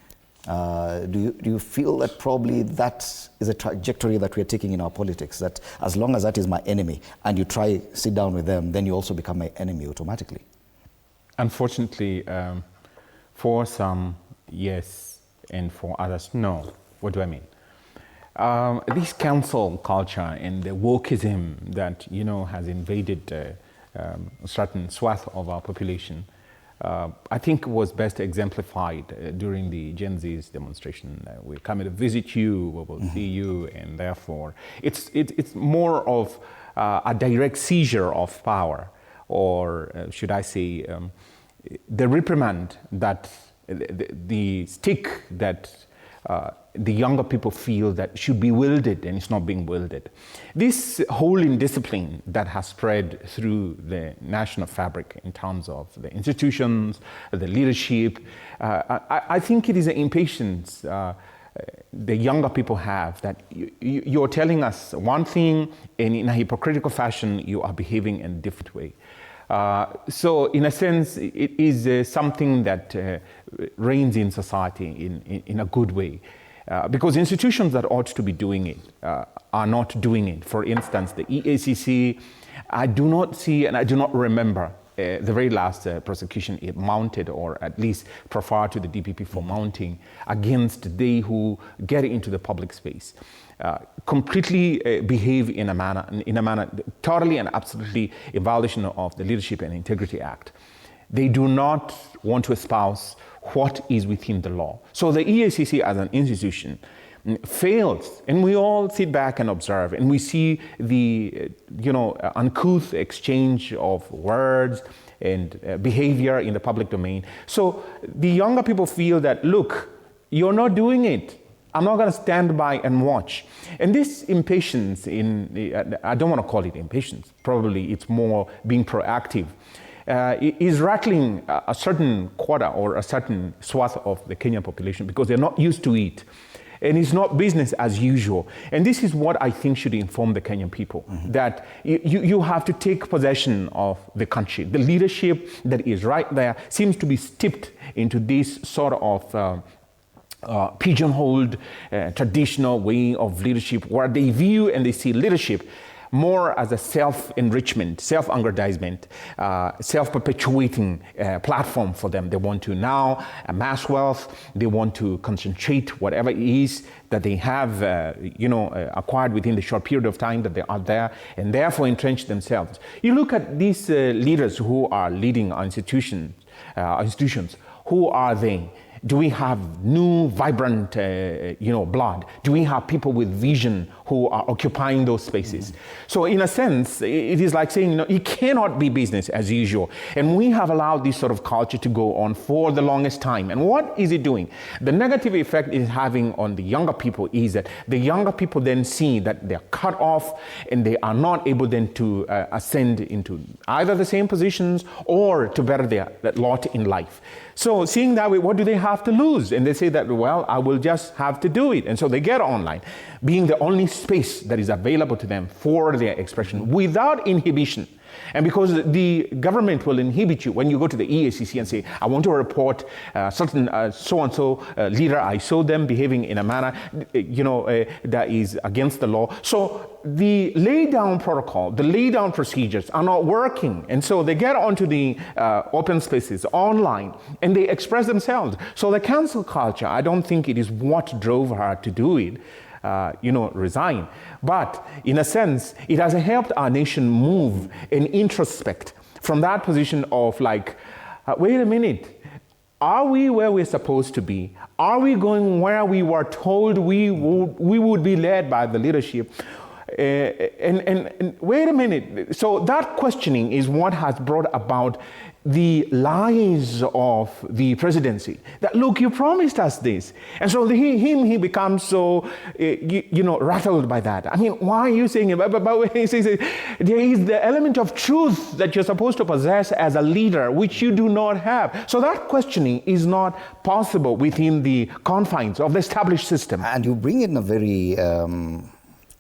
Do you feel that probably that is a trajectory that we're taking in our politics, that as long as that is my enemy and you try sit down with them, then you also become my enemy automatically? Unfortunately, for some, yes, and for others, no. What do I mean? This cancel culture and the wokeism that, has invaded a certain swath of our population, I think was best exemplified during the Gen Z's demonstration. We're coming to visit you, we will see you, and therefore, it's more of a direct seizure of power, or should I say, the reprimand that, the stick that the younger people feel that should be wielded and it's not being wielded. This whole indiscipline that has spread through the national fabric in terms of the institutions, the leadership, I think it is an impatience the younger people have, that you're telling us one thing and in a hypocritical fashion you are behaving in a different way. So in a sense, it is something that reigns in society in a good way. Because institutions that ought to be doing it are not doing it. For instance, the EACC, I do not see and I do not remember the very last prosecution it mounted, or at least prefer to the DPP for mounting against they who get into the public space. Completely behave in a manner totally and absolutely a violation of the Leadership and Integrity Act. They do not want to espouse what is within the law. So the EACC as an institution fails, and we all sit back and observe, and we see the uncouth exchange of words and behavior in the public domain. So the younger people feel that, look, you're not doing it. I'm not going to stand by and watch. And this impatience, I don't want to call it impatience, probably it's more being proactive, is rattling a certain quarter or a certain swath of the Kenyan population because they're not used to it. And it's not business as usual. And this is what I think should inform the Kenyan people, that you have to take possession of the country. The leadership that is right there seems to be steeped into this sort of pigeonholed traditional way of leadership, where they view and they see leadership more as a self-enrichment, self-aggrandizement, self-perpetuating platform for them. They want to now amass wealth. They want to concentrate whatever it is that they have acquired within the short period of time that they are there, and therefore entrench themselves. You look at these leaders who are leading our institutions. Who are they? Do we have new, vibrant, blood? Do we have people with vision who are occupying those spaces? So in a sense, it is like saying, it cannot be business as usual. And we have allowed this sort of culture to go on for the longest time. And what is it doing? The negative effect it is having on the younger people is that the younger people then see that they're cut off and they are not able then to ascend into either the same positions or to better their lot in life. So seeing that way, what do they have to lose? And they say that, well, I will just have to do it. And so they get online, being the only space that is available to them for their expression without inhibition. And because the government will inhibit you when you go to the EACC and say, I want to report certain so-and-so leader, I saw them behaving in a manner, that is against the law. So the lay-down protocol, the lay-down procedures are not working. And so they get onto the open spaces online and they express themselves. So the cancel culture, I don't think it is what drove her to do it. Resign. But in a sense, it has helped our nation move and introspect from that position of like, wait a minute, are we where we're supposed to be? Are we going where we were told we would be led by the leadership? And wait a minute. So that questioning is what has brought about the lies of the presidency. That, look, you promised us this. And so he becomes so, rattled by that. I mean, why are you saying it? But he says there is the element of truth that you're supposed to possess as a leader, which you do not have. So that questioning is not possible within the confines of the established system. And you bring in a very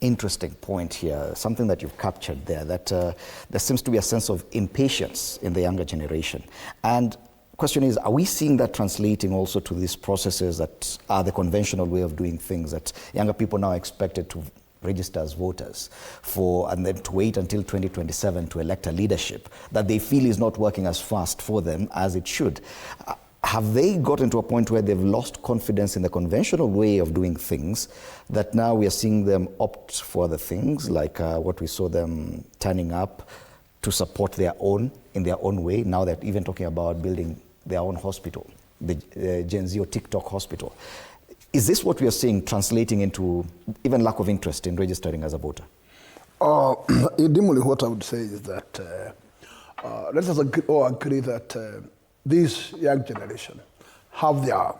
interesting point here, something that you've captured there, that there seems to be a sense of impatience in the younger generation. And question is, are we seeing that translating also to these processes that are the conventional way of doing things, that younger people now are expected to register as voters and then to wait until 2027 to elect a leadership that they feel is not working as fast for them as it should? Have they gotten to a point where they've lost confidence in the conventional way of doing things, that now we are seeing them opt for other things, like what we saw them turning up to support their own, in their own way? Now they're even talking about building their own hospital, the Gen Z or TikTok hospital. Is this what we are seeing translating into even lack of interest in registering as a voter? Dimly, what I would say is that let us agree that this young generation have their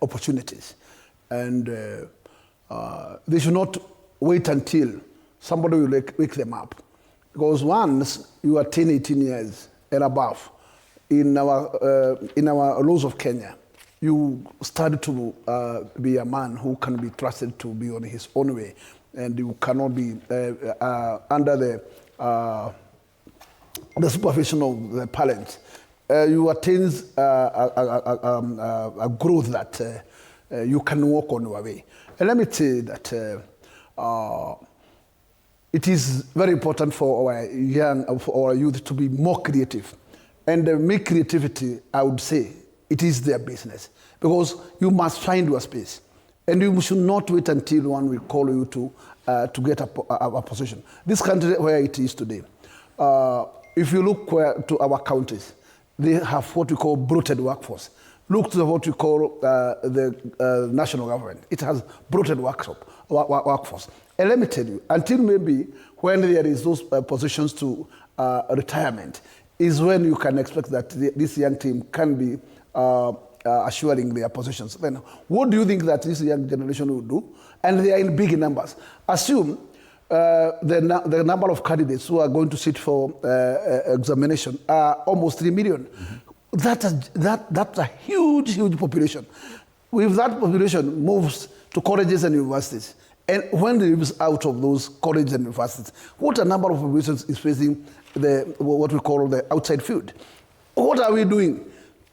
opportunities, and they should not wait until somebody will wake them up. Because once you attain 18 years and above, in our laws of Kenya, you start to be a man who can be trusted to be on his own way, and you cannot be under the supervision of the parents. You attain a growth that you can walk on your way. And let me say that it is very important for our youth to be more creative. And make creativity, I would say, it is their business. Because you must find your space. And you should not wait until one will call you to get a position. This country where it is today, if you look to our counties, they have what we call bloated workforce. Look to what we call the national government. It has bloated workforce. And let me tell you, until maybe when there is those positions to retirement, is when you can expect that this young team can be assuring their positions. Then, what do you think that this young generation will do? And they are in big numbers. Assume the number of candidates who are going to sit for examination are almost 3 million. That's a huge population. If that population moves to colleges and universities, and when they moves out of those colleges and universities, what a number of populations is facing what we call the outside field. What are we doing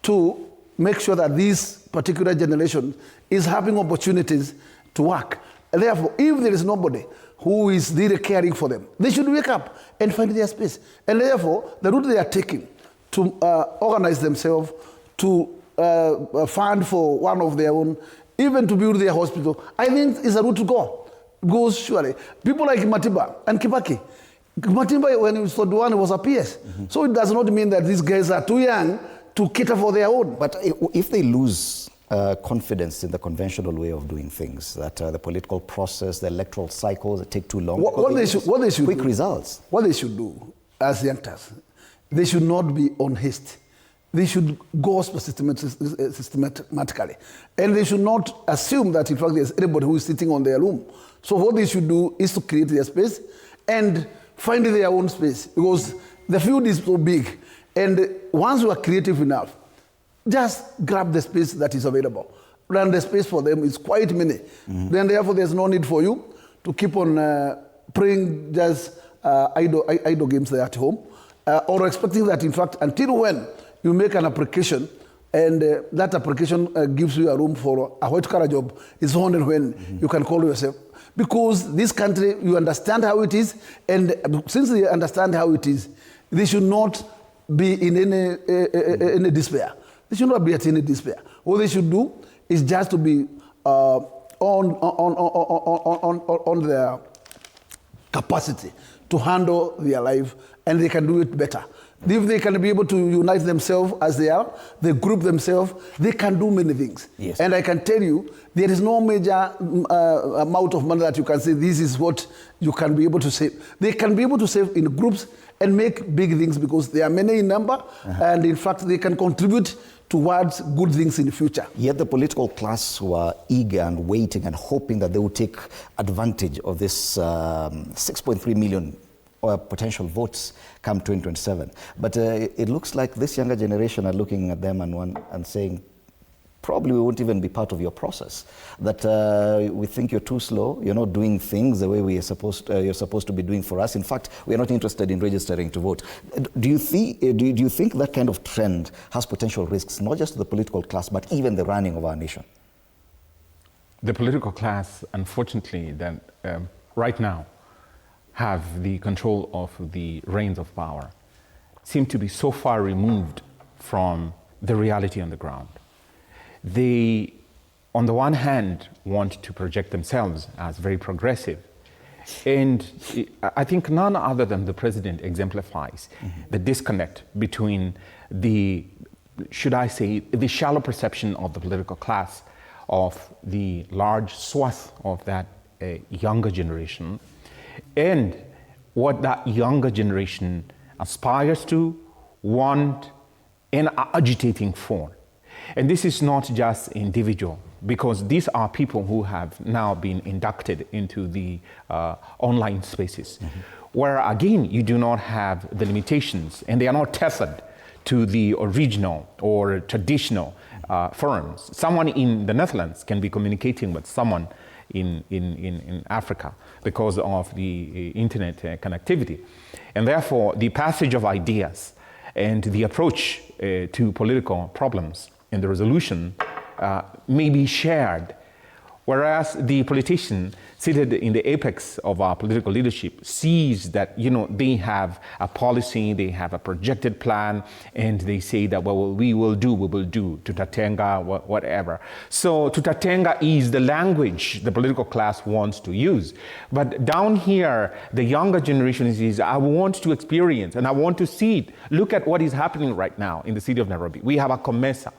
to make sure that this particular generation is having opportunities to work? And therefore, if there is nobody who is really caring for them, they should wake up and find their space. And therefore, the route they are taking to organize themselves, to fund for one of their own, even to build their hospital, I think is a route to go. Because surely, people like Matiba and Kibaki, Matiba, when he was 41, was a PS. So it does not mean that these guys are too young to cater for their own. But if they lose confidence in the conventional way of doing things, that the political process, the electoral cycles, take too long. What they should quick results. What they should do as youngsters, they should not be on haste. They should go systematically. And they should not assume that in fact there's anybody who is sitting on their room. So what they should do is to create their space and find their own space, because the field is so big. And once you are creative enough, just grab the space that is available. And the space for them is quite many. Then therefore there's no need for you to keep on playing just idle games there at home, or expecting that in fact until when you make an application and that application gives you a room for a white-collar job, is only when you can call yourself. Because this country, you understand how it is, and since they understand how it is, they should not be in any despair. They should not be at any despair. What they should do is just to be on their capacity to handle their life, and they can do it better. If they can be able to unite themselves as they are, they group themselves, they can do many things. Yes. And I can tell you, there is no major amount of money that you can say this is what you can be able to save. They can be able to save in groups and make big things because they are many in number, and in fact they can contribute towards good things in the future. Yet the political class were eager and waiting and hoping that they would take advantage of this 6.3 million potential votes come 2027. But it looks like this younger generation are looking at them and saying, probably we won't even be part of your process. That we think you're too slow, you're not doing things the way you're supposed to be doing for us. In fact, we are not interested in registering to vote. Do you think that kind of trend has potential risks, not just to the political class, but even the running of our nation? The political class, unfortunately, that right now have the control of the reins of power, seem to be so far removed from the reality on the ground. They, on the one hand, want to project themselves as very progressive. And I think none other than the president exemplifies the disconnect between the, should I say, the shallow perception of the political class of the large swath of that younger generation and what that younger generation aspires to, want, and are agitating for. And this is not just individual, because these are people who have now been inducted into the online spaces, where again, you do not have the limitations, and they are not tethered to the original or traditional forums. Someone in the Netherlands can be communicating with someone in Africa because of the internet connectivity. And therefore, the passage of ideas and the approach to political problems and the resolution may be shared, whereas the politician seated in the apex of our political leadership sees that, you know, they have a policy, they have a projected plan, and they say that, well, we will do, tutatenga, whatever. So tutatenga is the language the political class wants to use. But down here, the younger generation says, I want to experience and I want to see it. Look at what is happening right now in the city of Nairobi. We have a COMESA.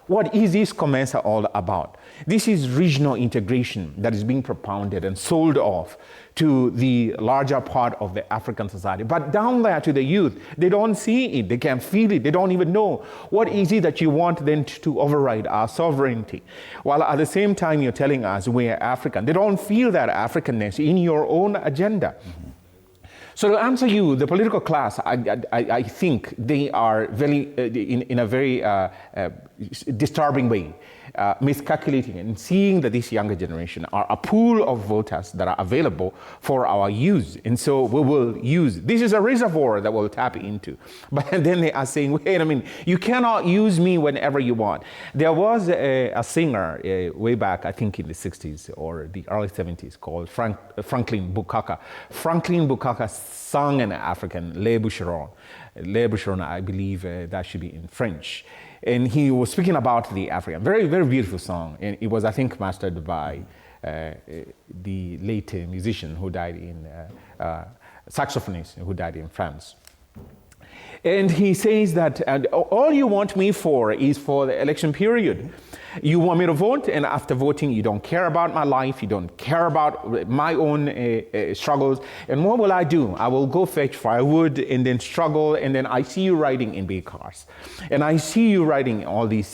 What is this COMESA all about? This is regional integration that is being propounded and sold off to the larger part of the African society. But down there to the youth, they don't see it, they can't feel it, they don't even know. What is it that you want then to override our sovereignty? While at the same time you're telling us we're African. They don't feel that Africanness in your own agenda. So to answer you, the political class, I think they are very, in a very disturbing way, miscalculating and seeing that this younger generation are a pool of voters that are available for our use. And so we will use, this is a reservoir that we'll tap into. But then they are saying, wait a minute, you cannot use me whenever you want. There was a singer way back, I think in the 60s or the early 70s, called Franklin Bukaka. Franklin Bukaka sang in African, Le Boucheron. Le Boucheron, I believe that should be in French. And he was speaking about the African. Very, very beautiful song. And it was, I think, mastered by the late musician who died in, saxophonist who died in France. And he says that all you want me for is for the election period. You want me to vote, and after voting, you don't care about my life, you don't care about my own struggles. And what will I do? I will go fetch firewood and then struggle, and then I see you riding in big cars. And I see you riding all these,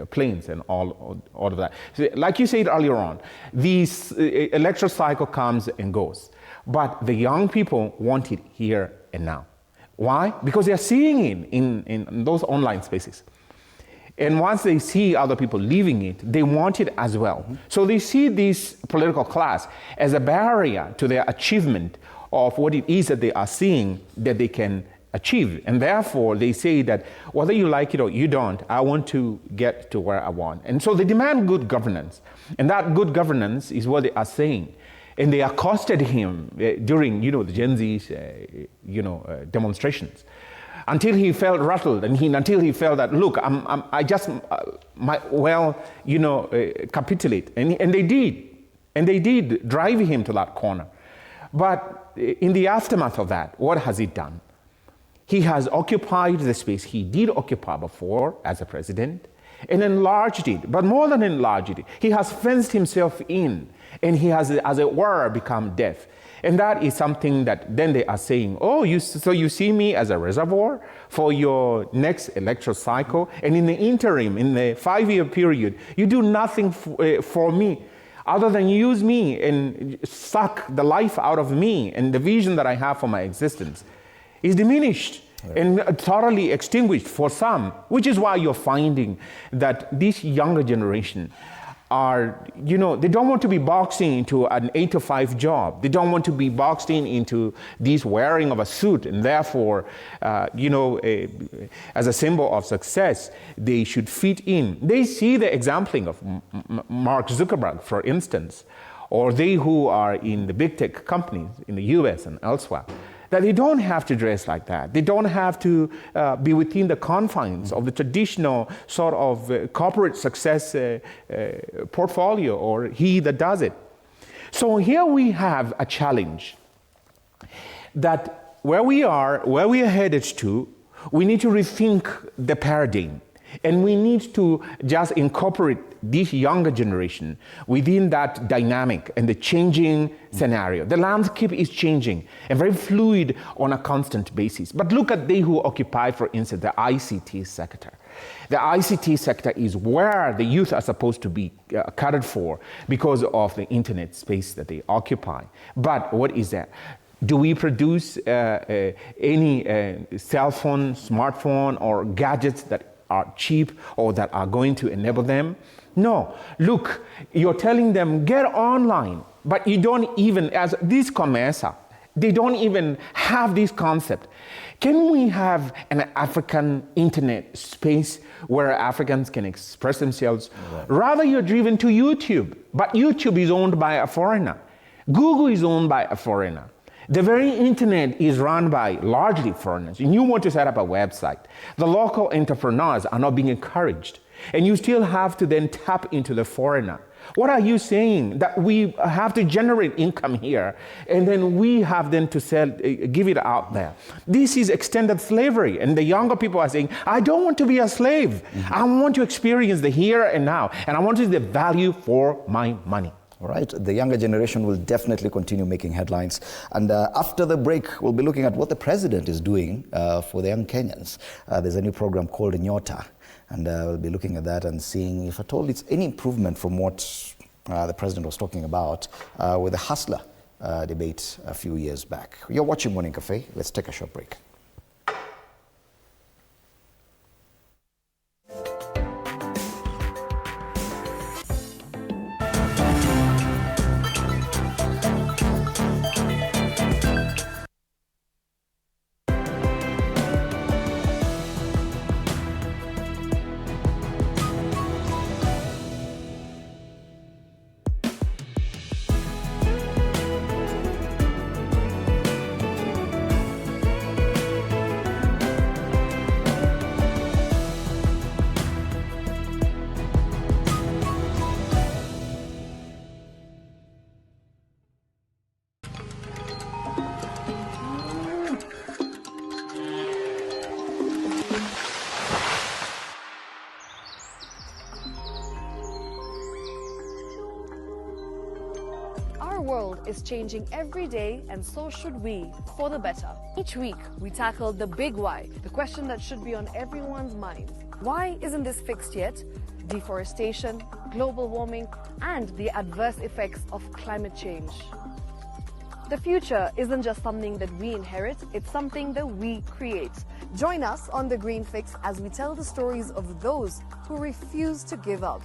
planes and all of that. So, like you said earlier on, this electoral cycle comes and goes. But the young people want it here and now. Why? Because they're seeing it in those online spaces. And once they see other people living it, they want it as well. So they see this political class as a barrier to their achievement of what it is that they are seeing that they can achieve. And therefore, they say that whether you like it or you don't, I want to get to where I want. And so they demand good governance. And that good governance is what they are saying. And they accosted him during, the Gen Z's, demonstrations. Until he felt rattled, and until he felt that, look, I just might capitulate. And they did drive him to that corner. But in the aftermath of that, what has he done? He has occupied the space he did occupy before as a president and enlarged it. But more than enlarged it, he has fenced himself in, and he has, as it were, become deaf. And that is something that then they are saying, so you see me as a reservoir for your next electoral cycle, and in the interim, in the 5-year period, you do nothing for me other than use me and suck the life out of me, and the vision that I have for my existence is diminished and thoroughly extinguished for some, which is why you're finding that this younger generation are, they don't want to be boxed into an 8-to-5 job. They don't want to be boxed into this wearing of a suit, and therefore, as a symbol of success, they should fit in. They see the exempling of Mark Zuckerberg, for instance, or they who are in the big tech companies in the US and elsewhere, that they don't have to dress like that. They don't have to be within the confines of the traditional sort of corporate success portfolio, or he that does it. So here we have a challenge that where we are headed to, we need to rethink the paradigm. And we need to just incorporate this younger generation within that dynamic and the changing scenario. The landscape is changing and very fluid on a constant basis. But look at they who occupy, for instance, the ICT sector. The ICT sector is where the youth are supposed to be catered for because of the internet space that they occupy. But what is that? Do we produce any cell phone, smartphone, or gadgets that are cheap or that are going to enable them? No. Look, you're telling them, get online, but you don't even, as this COMESA, they don't even have this concept. Can we have an African internet space where Africans can express themselves? Right. Rather, you're driven to YouTube, but YouTube is owned by a foreigner. Google is owned by a foreigner. The very internet is run by largely foreigners, and you want to set up a website. The local entrepreneurs are not being encouraged, and you still have to then tap into the foreigner What are you saying? That we have to generate income here and then we have then to sell, give it out there. This is extended slavery. And the younger people are saying, I don't want to be a slave. I want to experience the here and now. And I want to see the value for my money. All right, the younger generation will definitely continue making headlines. And after the break, we'll be looking at what the president is doing for the young Kenyans. There's a new program called Nyota. And we'll be looking at that and seeing if at all it's any improvement from what the president was talking about with the hustler debate a few years back. You're watching Morning Cafe. Let's take a short break. Our world is changing every day, and so should we, for the better. Each week, we tackle the big why, the question that should be on everyone's minds. Why isn't this fixed yet? Deforestation, global warming, and the adverse effects of climate change. The future isn't just something that we inherit, it's something that we create. Join us on The Green Fix as we tell the stories of those who refuse to give up.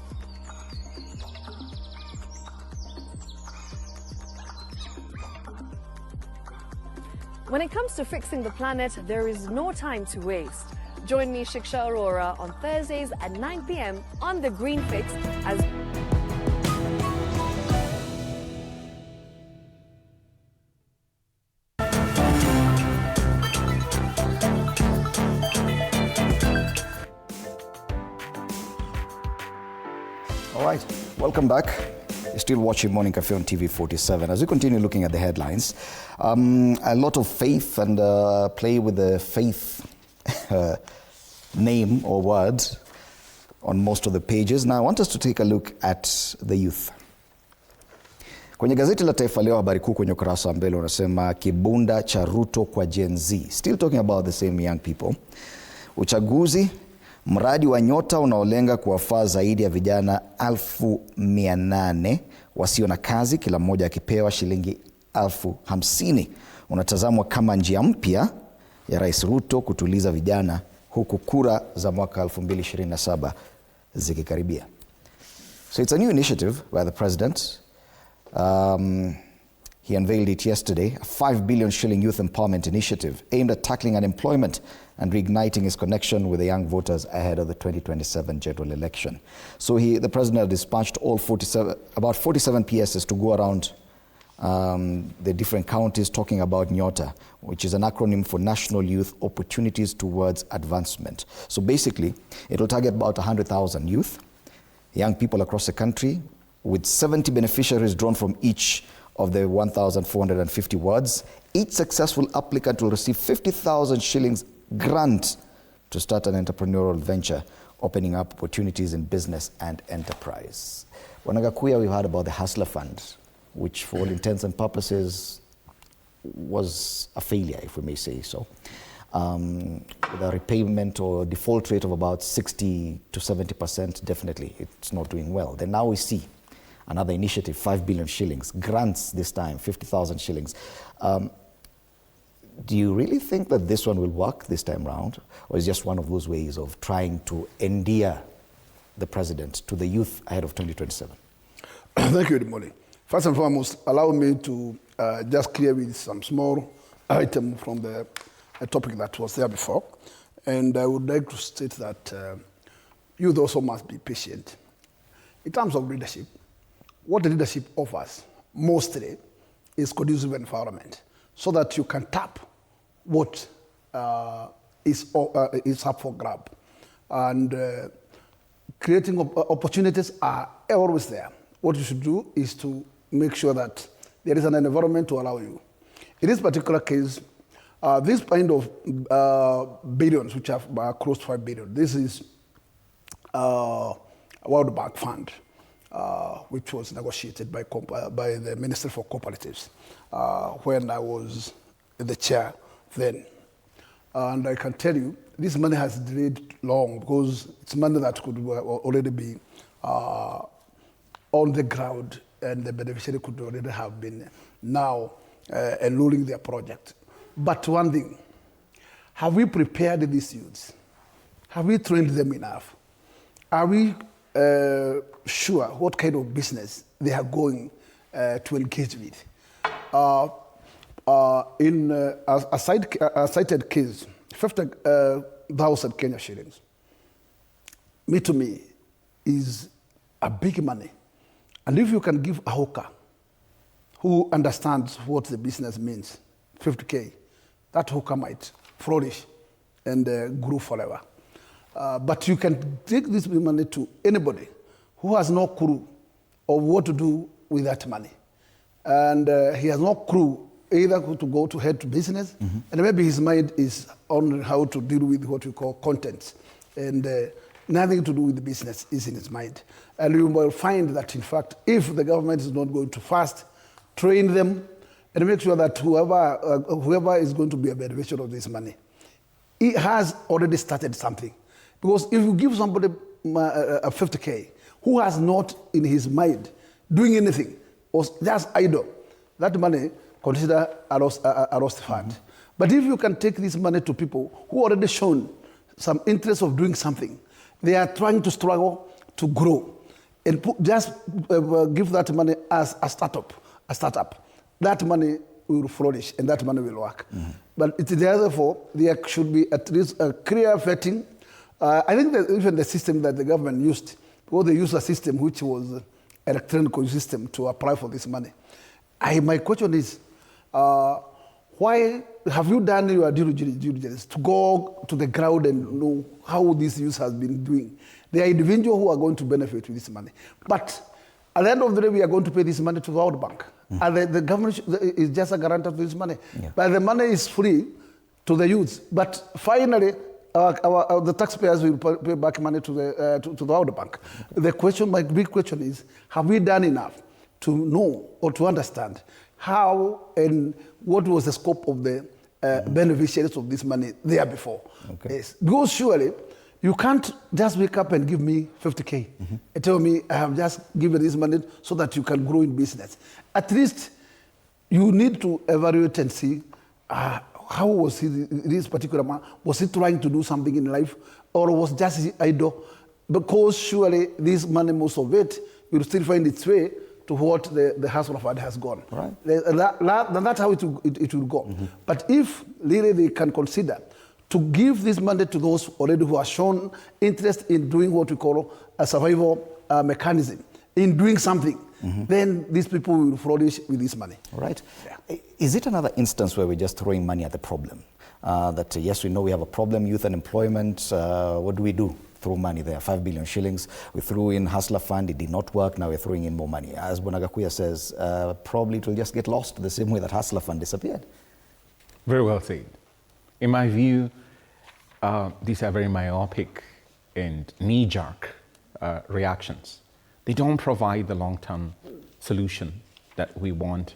When it comes to fixing the planet, there is no time to waste. Join me, Shiksha Arora, on Thursdays at 9 p.m. on The Green Fix as... All right, welcome back. You're still watching Morning Cafe on TV 47. As we continue looking at the headlines, a lot of faith and play with the faith name or word on most of the pages. Now I want us to take a look at the youth. Kwenye gazeti la Taifa Leo, habari kuu kwenye ukurasa wa mbele unasema kibunda cha Ruto kwa Gen Z. Still talking about the same young people. Uchaguzi, mradi wa Nyota unaolenga kuwafaa zaidi ya vijana 800,000 wasio na kazi, kila mmoja akipewa shilingi 50,000. Unatazamwa kama njia mpya ya Rais Ruto kutuliza vijana huku kura za mwaka 2027 zikikaribia. So it's a new initiative by the president. He unveiled it yesterday, a 5 billion shilling youth empowerment initiative aimed at tackling unemployment and reigniting his connection with the young voters ahead of the 2027 general election. So the president dispatched about 47 PSs to go around the different counties talking about Nyota, which is an acronym for National Youth Opportunities Towards Advancement. So basically, it will target about 100,000 youth, young people across the country, with 70 beneficiaries drawn from each of the 1,450 wards. Each successful applicant will receive 50,000 shillings grant to start an entrepreneurial venture, opening up opportunities in business and enterprise. Wanagakuya, we've heard about the Hustler Fund, which for all intents and purposes was a failure, if we may say so. With a repayment or default rate of about 60 to 70%, definitely it's not doing well. Then now we see another initiative, 5 billion shillings, grants this time, 50,000 shillings. Do you really think that this one will work this time round? Or is it just one of those ways of trying to endear the president to the youth ahead of 2027? Thank you, Edmoli. First and foremost, allow me to just clear with some small item from the topic that was there before. And I would like to state that youth also must be patient. In terms of leadership, what the leadership offers mostly is conducive environment so that you can tap what is up for grab. And creating opportunities are always there. what you should do is to make sure that there is an environment to allow you. In this particular case, this kind of billions, which have close to 5 billion, this is World Bank Fund, which was negotiated by the Minister for Cooperatives when I was the chair then. And I can tell you, this money has delayed long because it's money that could already be on the ground, and the beneficiary could already have been now enrolling their project. But one thing, have we prepared these youths? Have we trained them enough? Are we sure what kind of business they are going to engage with? In a cited case, 50,000 Kenya shillings, to me, is a big money. And if you can give a hawker who understands what the business means, 50K, that hawker might flourish and grow forever. But you can take this money to anybody who has no clue of what to do with that money. And he has no clue either to go to head to business, and maybe his mind is on how to deal with what we call content. And nothing to do with the business is in his mind. And you will find that, in fact, if the government is not going to first train them and make sure that whoever is going to be a beneficiary of this money, he has already started something. Because if you give somebody a 50K who has not in his mind doing anything, or just idle, that money consider a lost fund. But if you can take this money to people who already shown some interest of doing something, they are trying to struggle to grow, and just give that money as a startup, that money will flourish and that money will work. But therefore, there should be at least a clear vetting. I think that even the system that the government used, because they used a system which was electronic system to apply for this money. My question is, why have you done your due diligence to go to the ground and know how this use has been doing? There are individuals who are going to benefit with this money. But at the end of the day, we are going to pay this money to the World Bank. And the government is just a guarantor of this money. But the money is free to the youths. But finally, the taxpayers will pay back money to the World Bank. The question, my big question is, have we done enough to know or to understand how and what was the scope of the beneficiaries of this money there before? Yes. Because surely, you can't just wake up and give me 50K and tell me I have just given this money so that you can grow in business. At least you need to evaluate and see how was this particular man, was he trying to do something in life, or was just idle? Because surely this money, most of it, will still find its way to what the hustle of has gone. Right. That's how it will go. But if really they can consider to give this money to those already who have shown interest in doing what we call a survival mechanism, in doing something, then these people will flourish with this money. Right. Yeah. Is it another instance where we're just throwing money at the problem? That yes, we know we have a problem, youth unemployment, what do we do? Throw money there, 5 billion shillings. We threw in Hustler Fund, it did not work, now we're throwing in more money. As Bonagakuya says, probably it will just get lost the same way that Hustler Fund disappeared. Very well said. In my view, these are very myopic and knee-jerk reactions. They don't provide the long-term solution that we want,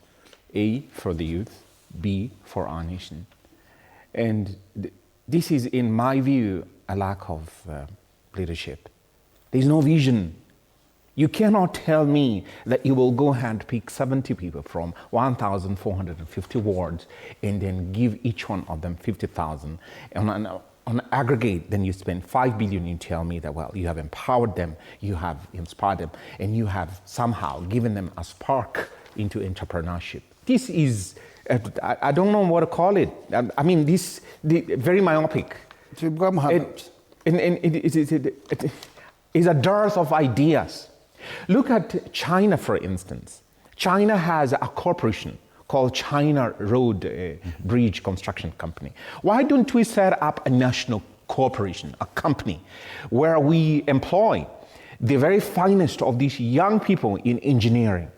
A, for the youth, B, for our nation. And this is, in my view, a lack of leadership. There's no vision. You cannot tell me that you will go and pick 70 people from 1,450 wards and then give each one of them 50,000. And on aggregate, then you spend 5 billion, you tell me that, well, you have empowered them, you have inspired them, and you have somehow given them a spark into entrepreneurship. This is, I don't know what to call it. I mean, very myopic. To become habit. It is a dearth of ideas. Look at China, for instance. China has a corporation called China Road Bridge Construction Company. Why don't we set up a national corporation, a company, where we employ the very finest of these young people in engineering,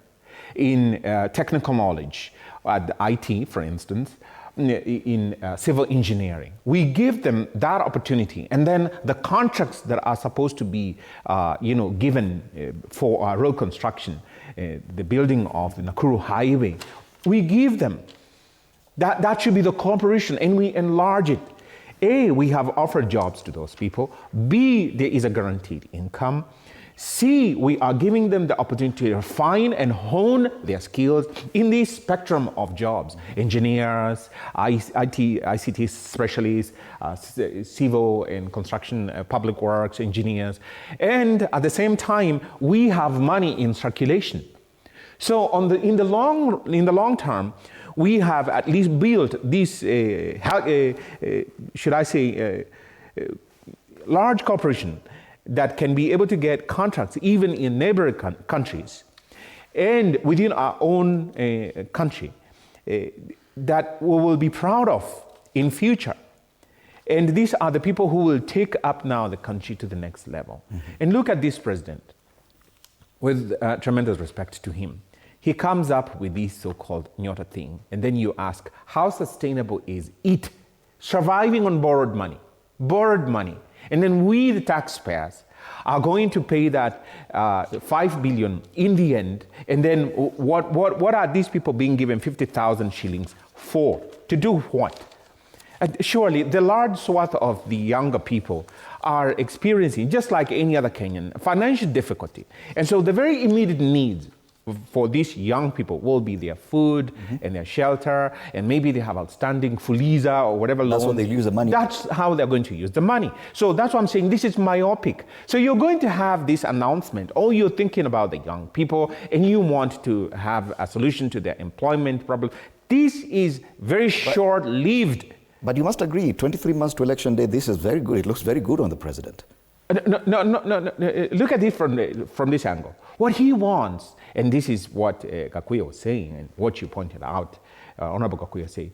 in technical knowledge, IT, for instance, in civil engineering. We give them that opportunity, and then the contracts that are supposed to be, given for road construction, the building of the Nakuru Highway, we give them. That should be the cooperation, and we enlarge it. A, we have offered jobs to those people. B, there is a guaranteed income. C, we are giving them the opportunity to refine and hone their skills in the spectrum of jobs. Engineers, IT, ICT specialists, civil and construction, public works engineers. And at the same time, we have money in circulation. So in the long term, we have at least built this, large corporation that can be able to get contracts even in neighboring countries and within our own country that we will be proud of in future. And these are the people who will take up now the country to the next level. And look at this president, with tremendous respect to him. He comes up with this so-called Nyota thing, and then you ask, how sustainable is it? Surviving on borrowed money. And then we, the taxpayers, are going to pay that 5 billion in the end. And then what are these people being given 50,000 shillings for? To do what? And surely the large swath of the younger people are experiencing, just like any other Kenyan, financial difficulty. And so the very immediate needs for these young people will be their food and their shelter, and maybe they have outstanding Fuliza or whatever loan. That's what they use the money. That's how they're going to use the money. So that's why I'm saying this is myopic. So you're going to have this announcement, oh, you're thinking about the young people, and you want to have a solution to their employment problem. This is very short-lived. But you must agree, 23 months to election day, this is very good. It looks very good on the president. No. Look at it from this angle. What he wants, and this is what Gakuya was saying, and what you pointed out, Honorable Gakuya said,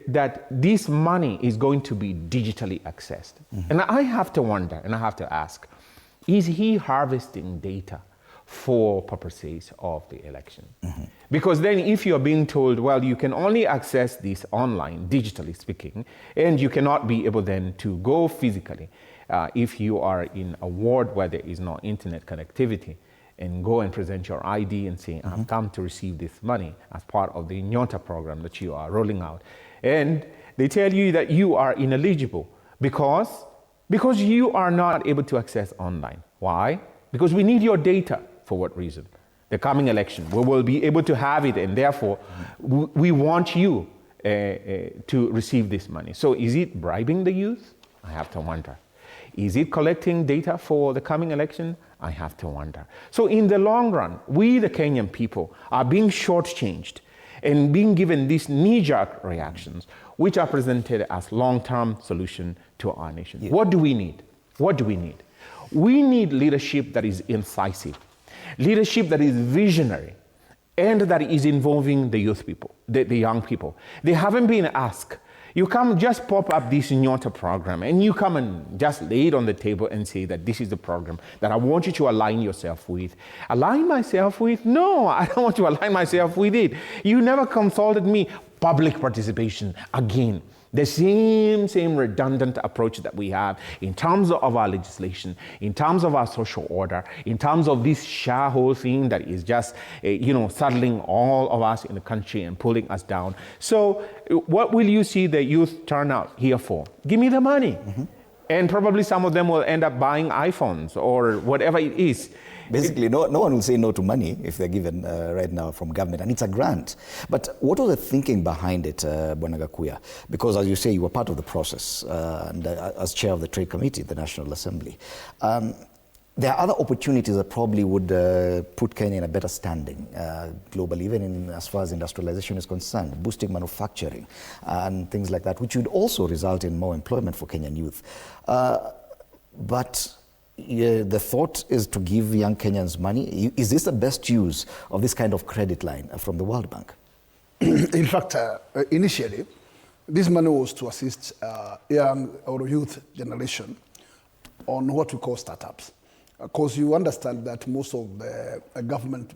that this money is going to be digitally accessed. And I have to wonder, and I have to ask, is he harvesting data for purposes of the election? Because then if you're being told, well, you can only access this online, digitally speaking, and you cannot be able then to go physically, if you are in a ward where there is no internet connectivity, and go and present your ID and say, I've come to receive this money as part of the Nyota program that you are rolling out. And they tell you that you are ineligible because you are not able to access online. Why? Because we need your data. For what reason? The coming election, we will be able to have it, and therefore we want you to receive this money. So is it bribing the youth? I have to wonder. Is it collecting data for the coming election? I have to wonder. So in the long run, we, the Kenyan people, are being shortchanged and being given these knee-jerk reactions, which are presented as long-term solution to our nation. Yeah. What do we need? We need leadership that is incisive, leadership that is visionary, and that is involving the youth people, the young people. They haven't been asked. You come just pop up this Nyota program, and you come and just lay it on the table and say that this is the program that I want you to align yourself with. Align myself with? No, I don't want to align myself with it. You never consulted me. Public participation, again. The same redundant approach that we have in terms of our legislation, in terms of our social order, in terms of this sharehold thing that is just, saddling all of us in the country and pulling us down. So what will you see the youth turn out here for? Give me the money. And probably some of them will end up buying iPhones or whatever it is. Basically, no one will say no to money if they're given right now from government, and it's a grant. But what was the thinking behind it, Bwana Gakuya? Because as you say, you were part of the process and as chair of the Trade Committee at the National Assembly. There are other opportunities that probably would put Kenya in a better standing globally, even as far as industrialization is concerned, boosting manufacturing and things like that, which would also result in more employment for Kenyan youth. But the thought is to give young Kenyans money. Is this the best use of this kind of credit line from the World Bank? In fact, initially, this money was to assist young or youth generation on what we call startups. Because you understand that most of the government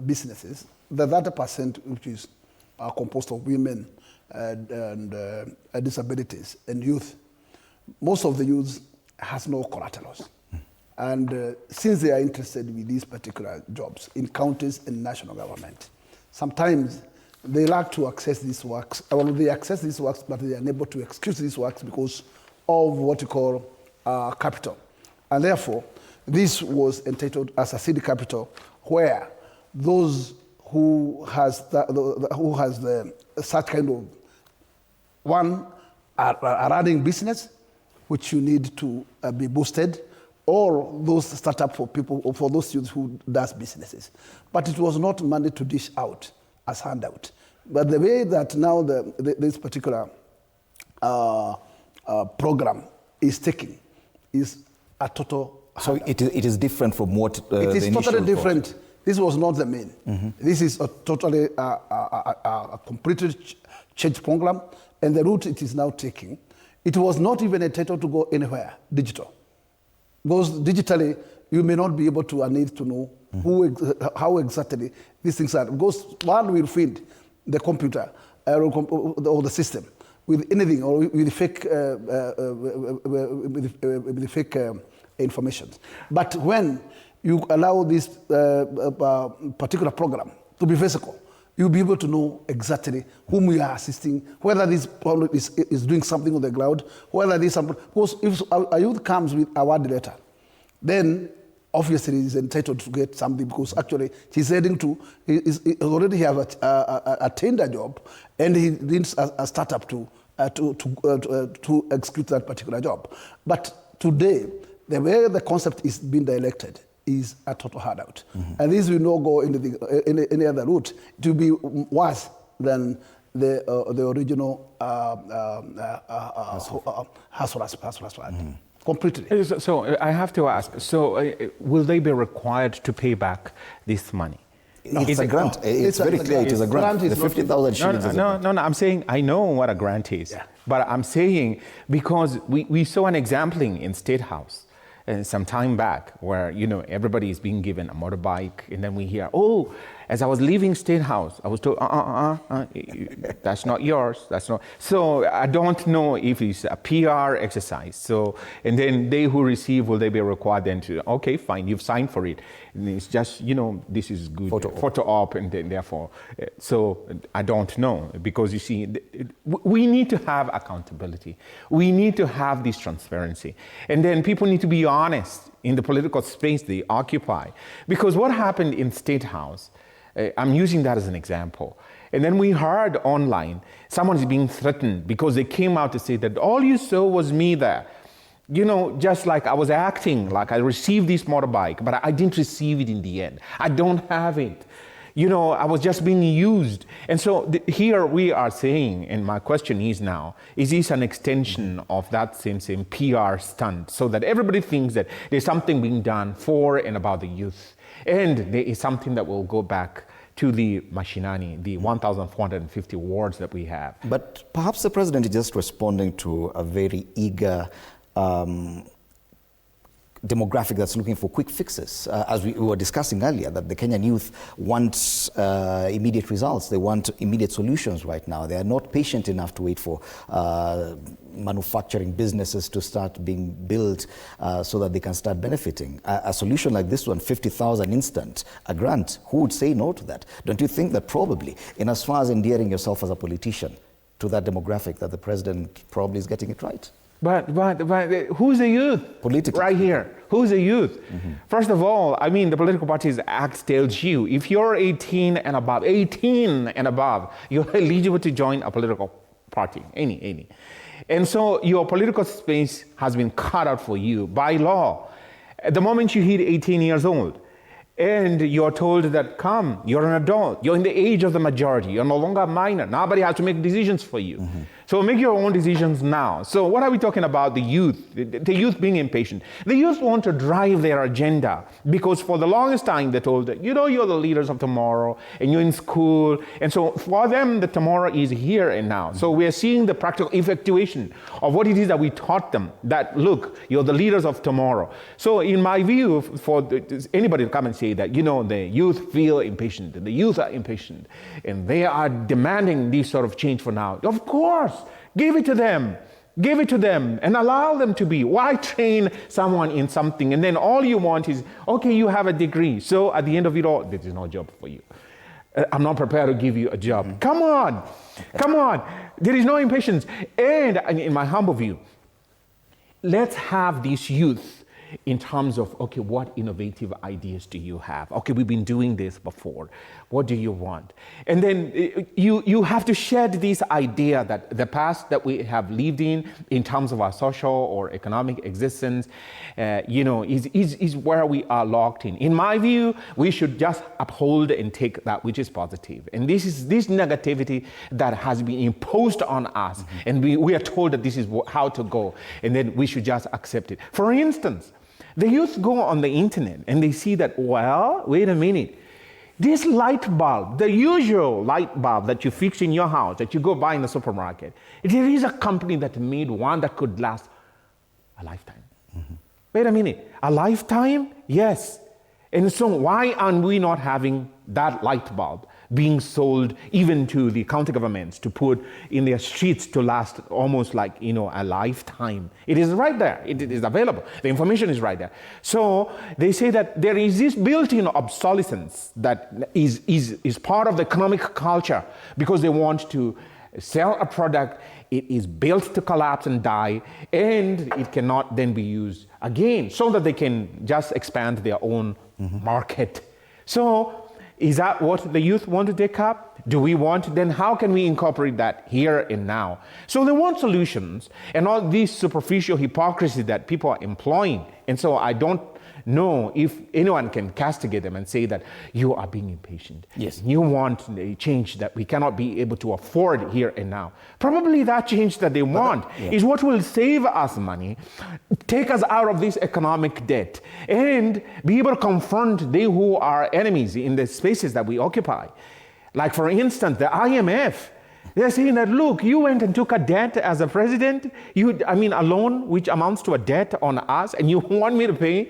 businesses, the 30% which is composed of women and disabilities and youth, most of the youth has no collaterals. And since they are interested with these particular jobs in counties and national government, sometimes they lack to access these works. Well, they access these works, but they are unable to execute these works because of what you call capital. And therefore, this was entitled as a seed capital, where those who has such kind of one are running business, which you need to be boosted, or those startup for people, or for those youth who does businesses. But it was not money to dish out as handout. But the way that now this particular program is taking is a total So it is different from what it is the totally initial different. thought. This was not the main. This is a totally a completely changed program, and the route it is now taking, it was not even entitled to go anywhere digital. Because digitally, you may not be able to need to know how exactly these things are. Because one will feed the computer or the system with anything, or with fake information. But when you allow this particular program to be physical, you'll be able to know exactly whom you are assisting, whether this problem is doing something on the ground, whether this something. Because if a youth comes with a word letter, then obviously he's entitled to get something, because actually he's heading to, he already have a tender job, and he needs a startup to execute that particular job. But today, the way the concept is being directed is a total handout. And this will not go into any other route. It will be worse than the original Hasras. Completely. So I have to ask, so will they be required to pay back this money? No, it's a grant. It's very clear it is a grant. The 50,000 shillings is a grant. No, I'm saying I know what a grant is. But I'm saying, because we saw an example in State House some time back where, everybody is being given a motorbike, and then we hear, oh, as I was leaving State House, I was told, that's not yours, that's not. So I don't know if it's a PR exercise. So, and then they who receive, will they be required then to, okay, fine, you've signed for it. And it's just, this is good. Photo op, and then therefore, so I don't know, because you see, we need to have accountability. We need to have this transparency. And then people need to be honest in the political space they occupy. Because what happened in State House, I'm using that as an example. And then we heard online, someone is being threatened because they came out to say that all you saw was me there. Just like I was acting like I received this motorbike, but I didn't receive it in the end. I don't have it. I was just being used. And so here we are saying, and my question is now, is this an extension of that same PR stunt, so that everybody thinks that there's something being done for and about the youth, and there is something that will go back to the mashinani, the 1,450 wards that we have? But perhaps the president is just responding to a very eager demographic that's looking for quick fixes. As we were discussing earlier, that the Kenyan youth want immediate results. They want immediate solutions right now. They are not patient enough to wait for manufacturing businesses to start being built so that they can start benefiting. A solution like this one, 50,000 instant, a grant, who would say no to that? Don't you think that probably, in as far as endearing yourself as a politician to that demographic, that the president probably is getting it right? But who's the youth? Politically. Right here. Who's the youth? First of all, the Political Parties Act tells you, if you're 18 and above, you're eligible to join a political party, any. And so your political space has been cut out for you by law. At the moment you hit 18 years old, and you're told that, come, you're an adult, you're in the age of the majority, you're no longer a minor, nobody has to make decisions for you. So make your own decisions now. So what are we talking about? The youth, the youth being impatient. The youth want to drive their agenda because for the longest time they're told that, you know, you're the leaders of tomorrow and you're in school. And so for them, the tomorrow is here and now. So we're seeing the practical effectuation of what it is that we taught them, that, look, you're the leaders of tomorrow. So in my view, for anybody to come and say that, you know, the youth feel impatient and the youth are impatient and they are demanding this sort of change for now. Of course, give it to them. Give it to them and allow them to be. Why train someone in something and then all you want is, okay, you have a degree. So at the end of it all, there is no job for you. I'm not prepared to give you a job. Come on. Come on. There is no impatience. And in my humble view, let's have these youth in terms of, okay, what innovative ideas do you have? Okay, we've been doing this before. What do you want? And then you have to shed this idea that the past that we have lived in terms of our social or economic existence, you know, is where we are locked in. In my view, we should just uphold and take that which is positive. And this is this negativity that has been imposed on us. And we are told that this is how to go. And then we should just accept it. For instance, the youth go on the internet and they see that, well, wait a minute. This light bulb, the usual light bulb that you fix in your house, that you go buy in the supermarket, there is a company that made one that could last a lifetime. Wait a minute, a lifetime? Yes. And so why are we not having that light bulb being sold even to the county governments to put in their streets to last almost like, you know, a lifetime? It is right there. It is available. The information is right there. So they say that there is this built-in obsolescence that is part of the economic culture because they want to sell a product. It is built to collapse and die, and it cannot then be used again so that they can just expand their own market. So is that what the youth want to take up? Do we want, then how can we incorporate that here and now? So they want solutions and all this superficial hypocrisy that people are employing. And so I don't know if anyone can castigate them and say that you are being impatient. Yes. You want a change that we cannot be able to afford here and now. Probably that change that they want is what will save us money, take us out of this economic debt, and be able to confront they who are enemies in the spaces that we occupy. Like, for instance, the IMF. They're saying that, look, you went and took a debt as a president, a loan which amounts to a debt on us, and you want me to pay?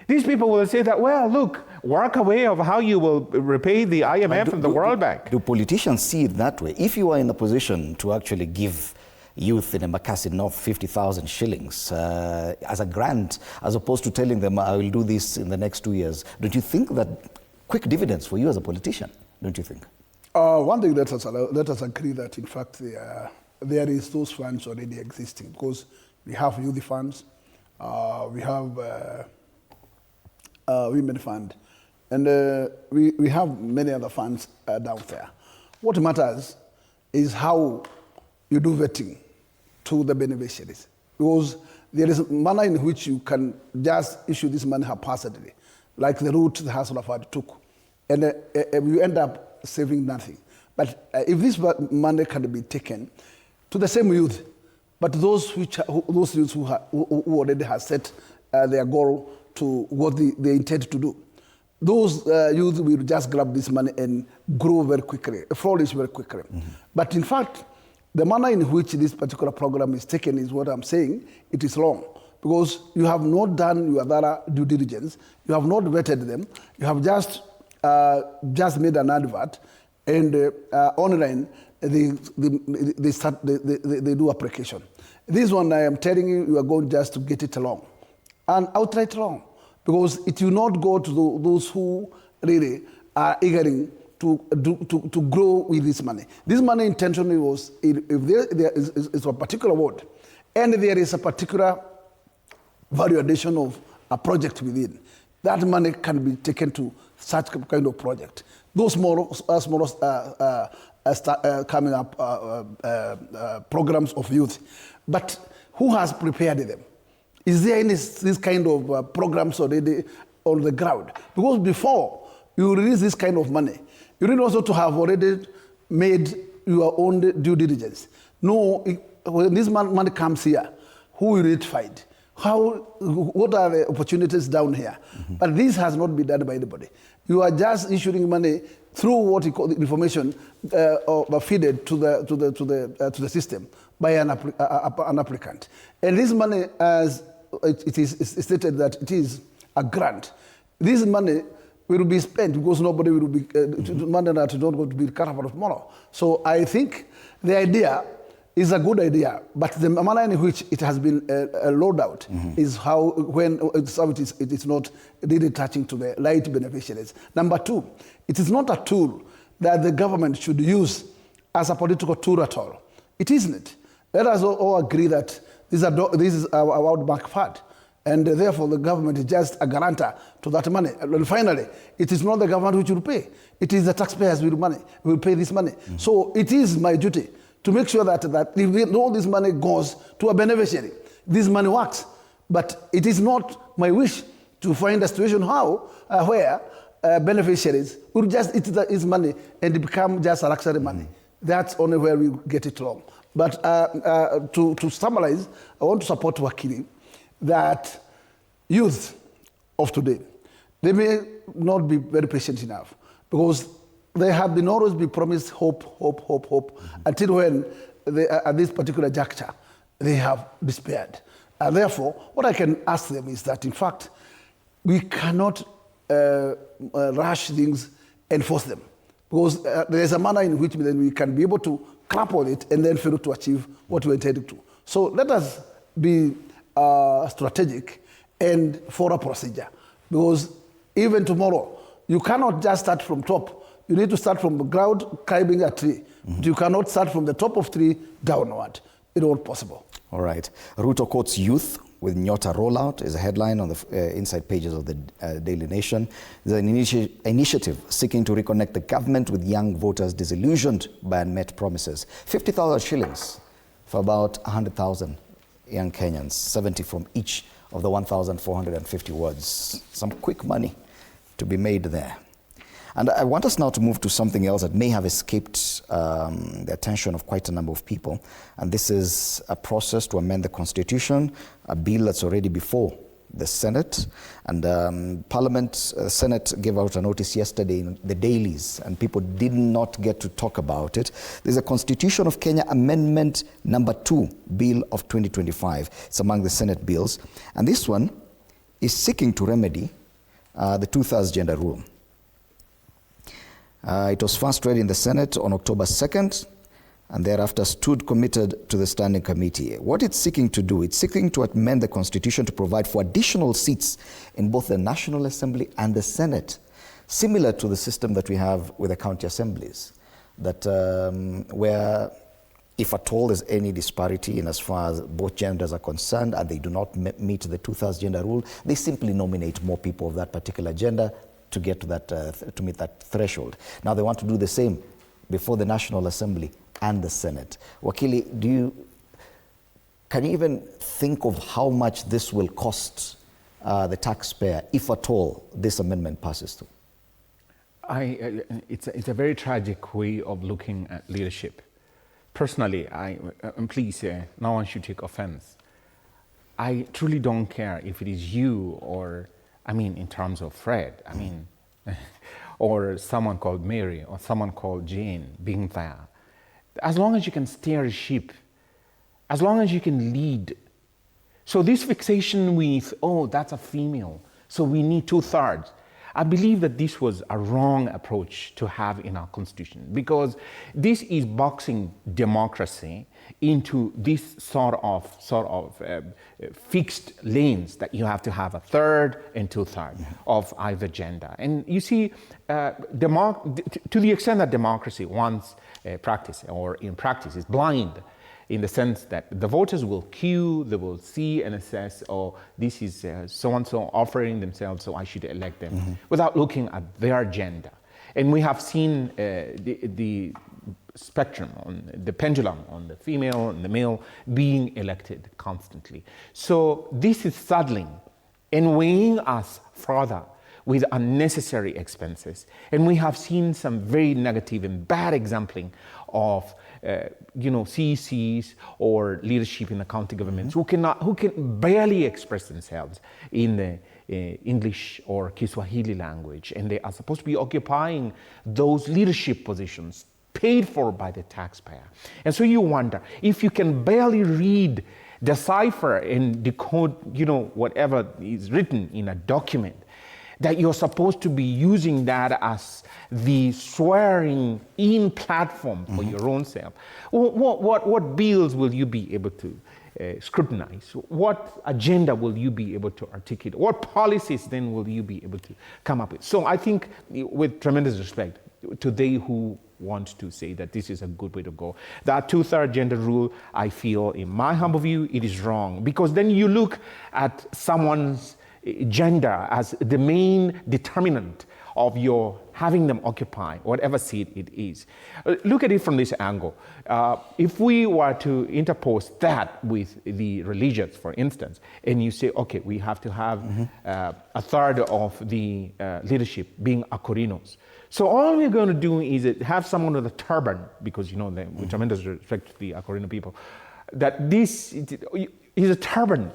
These people will say that, well, look, work a way of how you will repay the IMF and the World Bank. Do politicians see it that way? If you are in a position to actually give youth in Embakasi North 50,000 shillings as a grant, as opposed to telling them, I will do this in the next 2 years, don't you think that quick dividends for you as a politician, don't you think? One thing, let us agree that, in fact, there is those funds already existing, because we have youth funds, we have women fund, and we have many other funds down there. What matters is how you do vetting to the beneficiaries, because there is a manner in which you can just issue this money haphazardly, like the route the House of Affairs took, and you end up saving nothing. But if this money can be taken to the same youth, but those youths who already have set their goal to what they intend to do, those youth will just grab this money and grow very quickly, flourish very quickly. But in fact, the manner in which this particular program is taken is what I'm saying, it is wrong. Because you have not done your thorough due diligence, you have not vetted them, you have just made an advert, and online they do application. This one, I am telling you, you are going just to get it along, and outright wrong, because it will not go to those who really are eager to grow with this money. This money intentionally was, if there is a particular word, and there is a particular value addition of a project within, that money can be taken to such kind of project. Those coming up programs of youth, but who has prepared them? Is there any this kind of programs already on the ground? Because before you release this kind of money, you need also to have already made your own due diligence. Know when this money comes here, who will it find? What are the opportunities down here? But this has not been done by anybody. You are just issuing money through what you call the information or feeded to the system by an applicant. And this money, as it is stated that it is a grant, this money will be spent because nobody will be money that is not going to be cut out tomorrow. So I think the idea is a good idea, but the manner in which it has been rolled out is it is not really touching to the light beneficiaries. Number two, it is not a tool that the government should use as a political tool at all. It isn't. Let us all agree that this is our outback fund, and therefore the government is just a guarantor to that money. And finally, it is not the government which will pay. It is the taxpayers who will pay this money. So it is my duty to make sure that if all this money goes to a beneficiary, this money works. But it is not my wish to find a situation where beneficiaries will just eat his money and it become just a luxury money. That's only where we get it wrong. But to summarize, I want to support Wakili that youth of today, they may not be very patient enough because they have been always been promised hope, until when at this particular juncture, they have despaired. And therefore, what I can ask them is that, in fact, we cannot rush things and force them. Because there is a manner in which then we can be able to clap on it and then fail to achieve what we intended to. So let us be strategic and follow a procedure. Because even tomorrow, you cannot just start from top. You need to start from the ground, climbing a tree. You cannot start from the top of tree downward. It's not possible. All right. Ruto quotes youth with Nyota Rollout is a headline on the inside pages of the Daily Nation. There's an initiative seeking to reconnect the government with young voters disillusioned by unmet promises. 50,000 shillings for about 100,000 young Kenyans, 70 from each of the 1,450 wards. Some quick money to be made there. And I want us now to move to something else that may have escaped the attention of quite a number of people. And this is a process to amend the Constitution, a bill that's already before the Senate. And Senate gave out a notice yesterday in the dailies, and people did not get to talk about it. There's a Constitution of Kenya Amendment number 2, Bill of 2025. It's among the Senate bills. And this one is seeking to remedy the two-thirds gender rule. It was first read in the Senate on October 2nd, and thereafter stood committed to the Standing Committee. What it's seeking to do, it's seeking to amend the Constitution to provide for additional seats in both the National Assembly and the Senate, similar to the system that we have with the county assemblies, that where, if at all there's any disparity in as far as both genders are concerned and they do not meet the two-thirds gender rule, they simply nominate more people of that particular gender to get to that, to meet that threshold. Now they want to do the same before the National Assembly and the Senate. Wakili, can you even think of how much this will cost the taxpayer, if at all this amendment passes through? It's a very tragic way of looking at leadership. Personally, and please, no one should take offense. I truly don't care if it is you or, in terms of Fred, or someone called Mary or someone called Jane being there. As long as you can steer a ship, as long as you can lead. So this fixation with, that's a female, so we need two-thirds. I believe that this was a wrong approach to have in our constitution, because this is boxing democracy into this sort of fixed lanes that you have to have a third and two-thirds of either gender. And you see, to the extent that democracy wants practice, or in practice is blind, in the sense that the voters will queue, they will see and assess, this is so-and-so offering themselves, so I should elect them, without looking at their gender. And we have seen the spectrum, on the pendulum on the female and the male being elected constantly. So this is saddling and weighing us further with unnecessary expenses. And we have seen some very negative and bad exempling of CECs or leadership in the county governments who can barely express themselves in the English or Kiswahili language, and they are supposed to be occupying those leadership positions paid for by the taxpayer. And so you wonder, if you can barely read, decipher and decode, whatever is written in a document, that you're supposed to be using that as the swearing-in platform for your own self. What bills will you be able to scrutinize? What agenda will you be able to articulate? What policies then will you be able to come up with? So I think, with tremendous respect to they who want to say that this is a good way to go, that two-thirds gender rule, I feel, in my humble view, it is wrong, because then you look at someone's gender as the main determinant of your having them occupy whatever seat it is. Look at it from this angle. If we were to interpose that with the religious, for instance, and you say, okay, we have to have a third of the leadership being Akorinos. So all we're going to do is have someone with a turban, because with tremendous respect to the Akorino people, that this is a turban.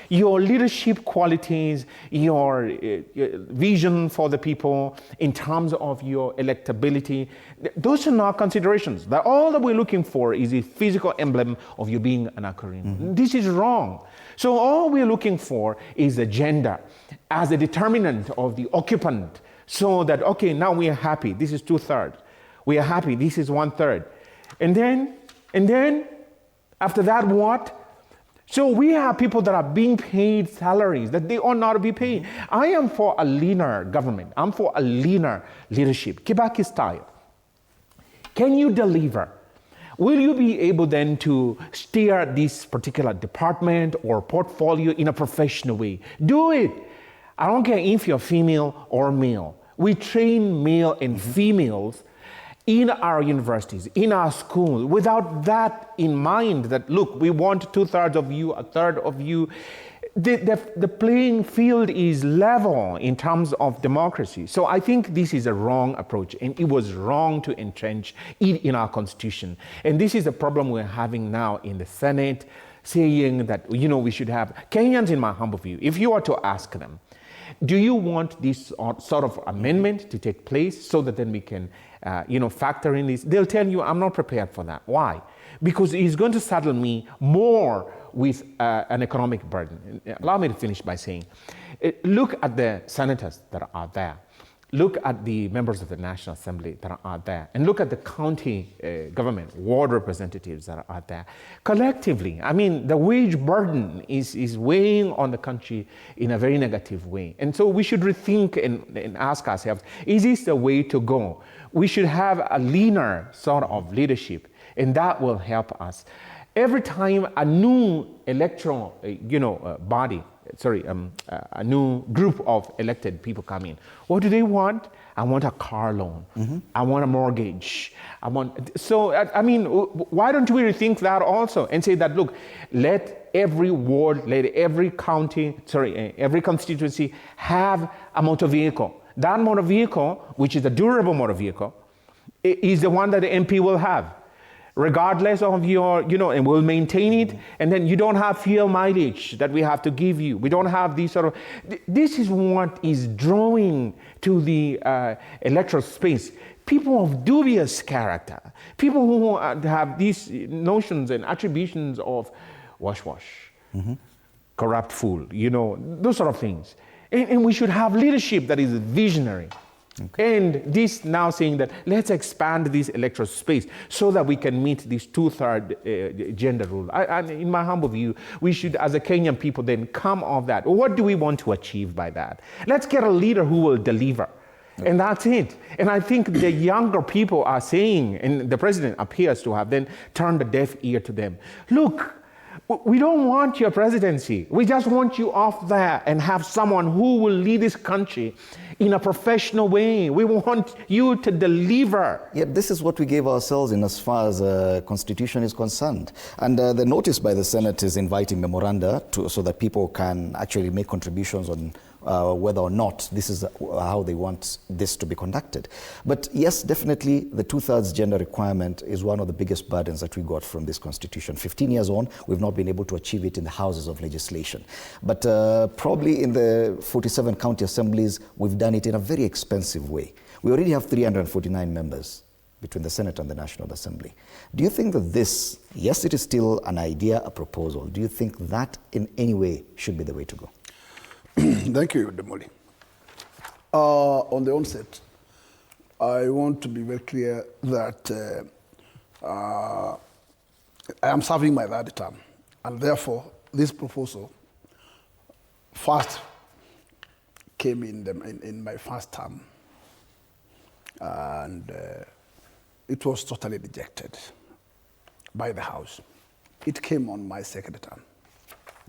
Your leadership qualities, your vision for the people in terms of your electability, those are not considerations. That all that we're looking for is a physical emblem of you being an Akorino. This is wrong. So all we're looking for is a gender as a determinant of the occupant, so that, okay, now we are happy, this is 2/3. We are happy, this is 1/3. And then, after that, what? So we have people that are being paid salaries that they ought not to be paid. I am for a leaner government. I'm for a leaner leadership, Kibaki style. Can you deliver? Will you be able then to steer this particular department or portfolio in a professional way? Do it. I don't care if you're female or male. We train male and females in our universities, in our schools, without that in mind, that, look, we want 2/3 of you, 1/3 of you. The playing field is level in terms of democracy. So I think this is a wrong approach, and it was wrong to entrench it in our constitution. And this is the problem we're having now in the Senate, saying that, we should have Kenyans, in my humble view, if you were to ask them, do you want this sort of amendment to take place so that then we can factor in this? They'll tell you, I'm not prepared for that. Why? Because it's going to saddle me more with an economic burden. Allow me to finish by saying, look at the senators that are there. Look at the members of the National Assembly that are there, and look at the county government, ward representatives that are there. Collectively, the wage burden is weighing on the country in a very negative way. And so we should rethink and ask ourselves, is this the way to go? We should have a leaner sort of leadership, and that will help us. Every time a new electoral body, a new group of elected people come in, what do they want? I want a car loan. I want a mortgage. Why don't we rethink that also and say that, look, let every ward, let every county, every constituency have a motor vehicle. That motor vehicle, which is a durable motor vehicle, is the one that the MP will have, regardless of your, and we'll maintain it, and then you don't have fuel mileage that we have to give you. We don't have these sort of, this is what is drawing to the electoral space. People of dubious character, people who have these notions and attributions of wash, corrupt fool, those sort of things. And we should have leadership that is visionary. Okay. And this now saying that let's expand this electoral space so that we can meet this 2/3 gender rule. In my humble view, we should, as a Kenyan people, then come off that. What do we want to achieve by that? Let's get a leader who will deliver. Okay. And that's it. And I think the younger people are saying, and the president appears to have then turned a deaf ear to them. Look, we don't want your presidency. We just want you off there and have someone who will lead this country in a professional way. We want you to deliver. Yet this is what we gave ourselves in as far as Constitution is concerned. And the notice by the Senate is inviting memoranda so that people can actually make contributions on whether or not this is how they want this to be conducted. But yes, definitely the 2/3 gender requirement is one of the biggest burdens that we got from this Constitution. 15 years on, we've not been able to achieve it in the houses of legislation. But probably in the 47 county assemblies, we've done it in a very expensive way. We already have 349 members between the Senate and the National Assembly. Do you think that this, yes, it is still an idea, a proposal, do you think that in any way should be the way to go? Thank you, Demoli. On the onset, I want to be very clear that I am serving my third term, and therefore this proposal first came in my first term, and it was totally rejected by the House. It came on my second term.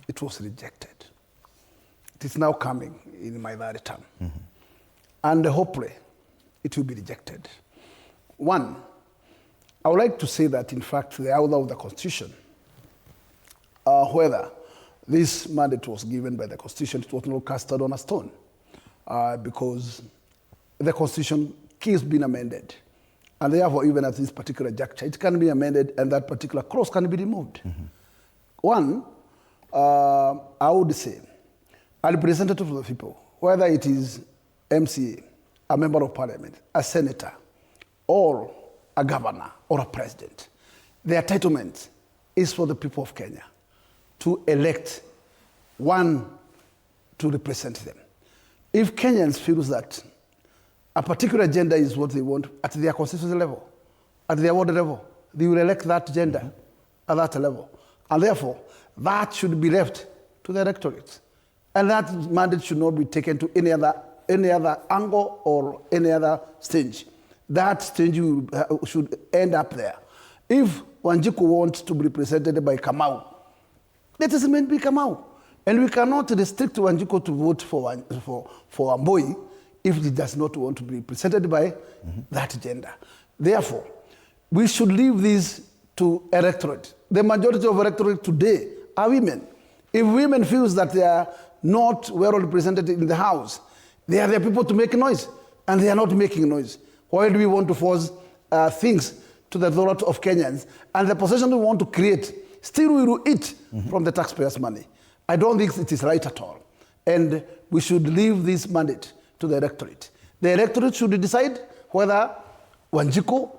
It was rejected. It is now coming in my third term. And hopefully, it will be rejected. One, I would like to say that, in fact, the author of the Constitution, whether this mandate was given by the Constitution, it was not casted on a stone, because the Constitution keeps being amended. And therefore, even at this particular juncture, it can be amended and that particular clause can be removed. One, I would say, a representative of the people, whether it is MCA, a member of parliament, a senator, or a governor, or a president, the entitlement is for the people of Kenya to elect one to represent them. If Kenyans feel that a particular gender is what they want at their constituency level, at their ward level, they will elect that gender at that level. And therefore, that should be left to the electorate. And that mandate should not be taken to any other angle or any other stage. That stage should end up there. If Wanjiku wants to be represented by Kamau, let us be Kamau. And we cannot restrict Wanjiku to vote for Amboi if he does not want to be represented by that gender. Therefore, we should leave this to electorate. The majority of electorate today are women. If women feel that they are not well represented in the House, they are the people to make noise, and they are not making noise. Why do we want to force things to the thought of Kenyans? And the position we want to create, still we will eat from the taxpayers' money. I don't think it is right at all. And we should leave this mandate to the electorate. The electorate should decide whether Wanjiku's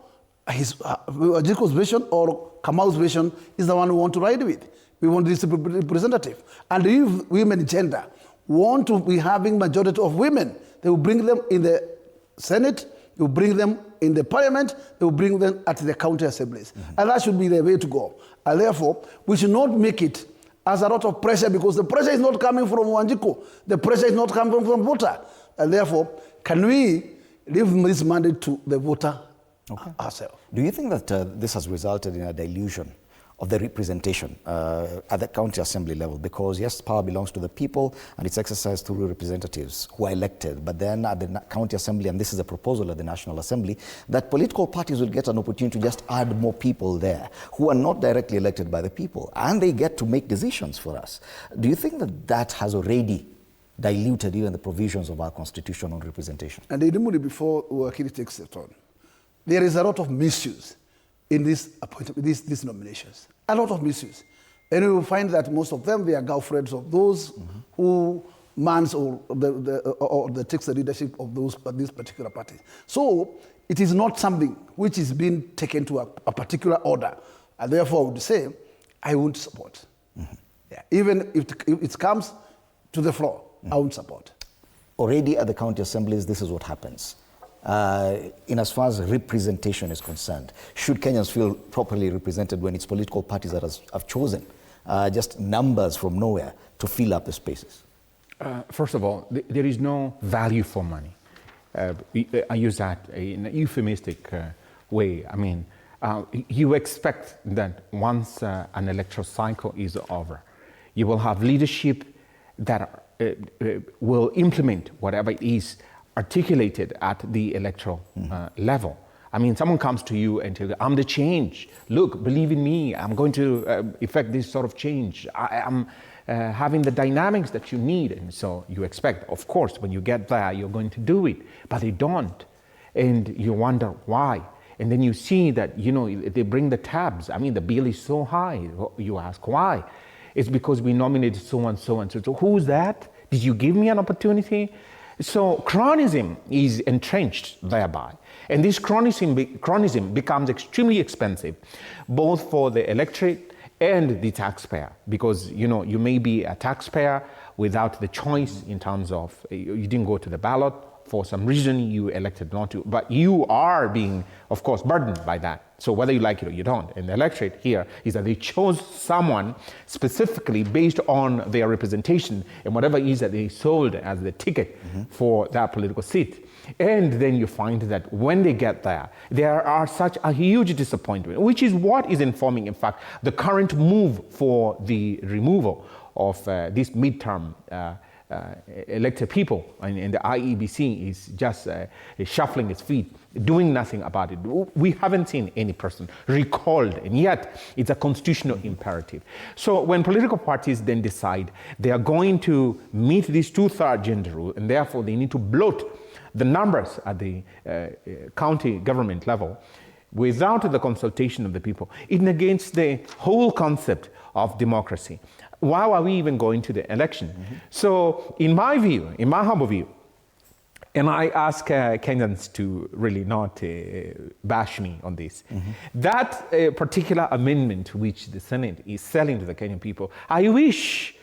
vision or Kamau's vision is the one we want to ride with. We want this representative. And if women gender want to be having majority of women, they will bring them in the Senate, they will bring them in the parliament, they will bring them at the county assemblies. And that should be the way to go. And therefore, we should not make it as a lot of pressure, because the pressure is not coming from Wanjiku. The pressure is not coming from voter. And therefore, can we leave this mandate to the voter herself? Do you think that this has resulted in a dilution of the representation at the county assembly level? Because yes, power belongs to the people and it's exercised through representatives who are elected. But then at the county assembly, and this is a proposal at the National Assembly, that political parties will get an opportunity to just add more people there who are not directly elected by the people, and they get to make decisions for us. Do you think that that has already diluted even the provisions of our constitution on representation? And immediately before Wakili takes the turn, there is a lot of misuse in these nominations. A lot of misuse. And you will find that most of them, they are girlfriends of those who mans or takes the leadership of these particular parties. So it is not something which is being taken to a particular order. And therefore I would say, I won't support. Yeah. Even if it comes to the floor, I won't support. Already at the county assemblies, this is what happens. In as far as representation is concerned, should Kenyans feel properly represented when it's political parties that have chosen just numbers from nowhere to fill up the spaces? First of all, there is no value for money. I use that in a euphemistic way. I mean, you expect that once an electoral cycle is over, you will have leadership that will implement whatever it is articulated at the electoral level. I mean, someone comes to you and tells you, I'm the change. Look, believe in me. I'm going to effect this sort of change. I am having the dynamics that you need. And so you expect, of course, when you get there, you're going to do it. But they don't. And you wonder why. And then you see that, you know, they bring the tabs. I mean, the bill is so high. You ask why. It's because we nominated so and so and so. So who's that? Did you give me an opportunity? So chronism is entrenched thereby. And this chronism becomes extremely expensive, both for the electorate and the taxpayer, because, you know, you may be a taxpayer without the choice in terms of you didn't go to the ballot. For some reason, you elected not to, but you are being, of course, burdened by that. So whether you like it or you don't. And the electorate here is that they chose someone specifically based on their representation and whatever it is that they sold as the ticket for that political seat. And then you find that when they get there, there are such a huge disappointment, which is what is informing, in fact, the current move for the removal of this midterm elected people, and the IEBC is just shuffling its feet, doing nothing about it. We haven't seen any person recalled, and yet it's a constitutional imperative. So when political parties then decide they are going to meet this two-thirds gender rule, and therefore they need to bloat the numbers at the county government level without the consultation of the people, it negates the whole concept of democracy. Why are we even going to the election? So in my view, in my humble view, and I ask Kenyans to really not bash me on this, that particular amendment which the Senate is selling to the Kenyan people, I wish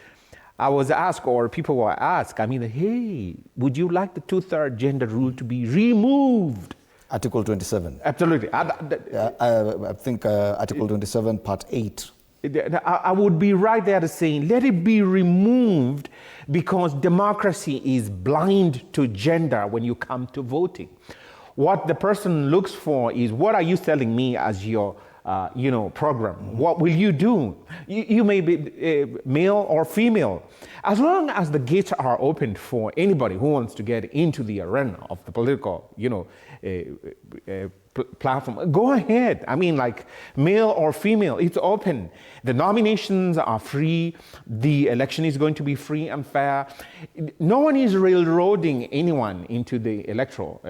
I was asked, or people were asked, I mean, hey, would you like the two-thirds gender rule to be removed? Article 27. Absolutely. I think Article 27, Part 8. I would be right there to saying, let it be removed, because democracy is blind to gender when you come to voting. What the person looks for is, what are you selling me as your program? What will you do? You may be male or female. As long as the gates are opened for anybody who wants to get into the arena of the political, platform, go ahead. I mean, like, male or female, it's open. The nominations are free. The election is going to be free and fair. No one is railroading anyone into the electoral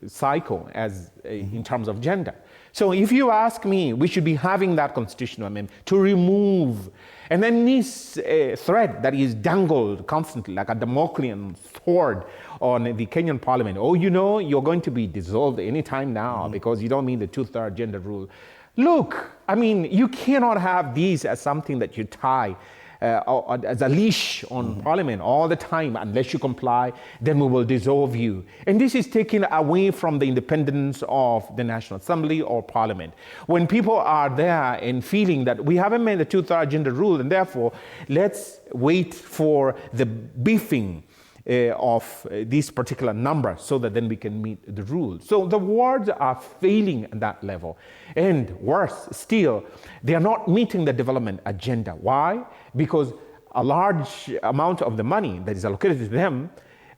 cycle as in terms of gender. So if you ask me, we should be having that constitutional amendment to remove. And then this thread that is dangled constantly like a Damoclean sword on the Kenyan parliament. Oh, you're going to be dissolved anytime now because you don't mean the two-thirds gender rule. Look, I mean, you cannot have these as something that you tie as a leash on parliament all the time. Unless you comply, then we will dissolve you. And this is taken away from the independence of the National Assembly or parliament. When people are there and feeling that we haven't made the two-thirds gender rule, and therefore let's wait for the beefing of this particular number so that then we can meet the rule. So the wards are failing at that level. And worse still, they are not meeting the development agenda. Why? Because a large amount of the money that is allocated to them,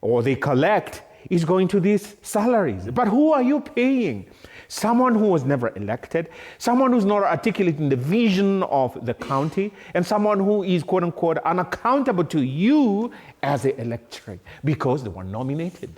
or they collect, is going to these salaries. But who are you paying? Someone who was never elected, someone who's not articulating the vision of the county, and someone who is, quote unquote, unaccountable to you as an electorate because they were nominated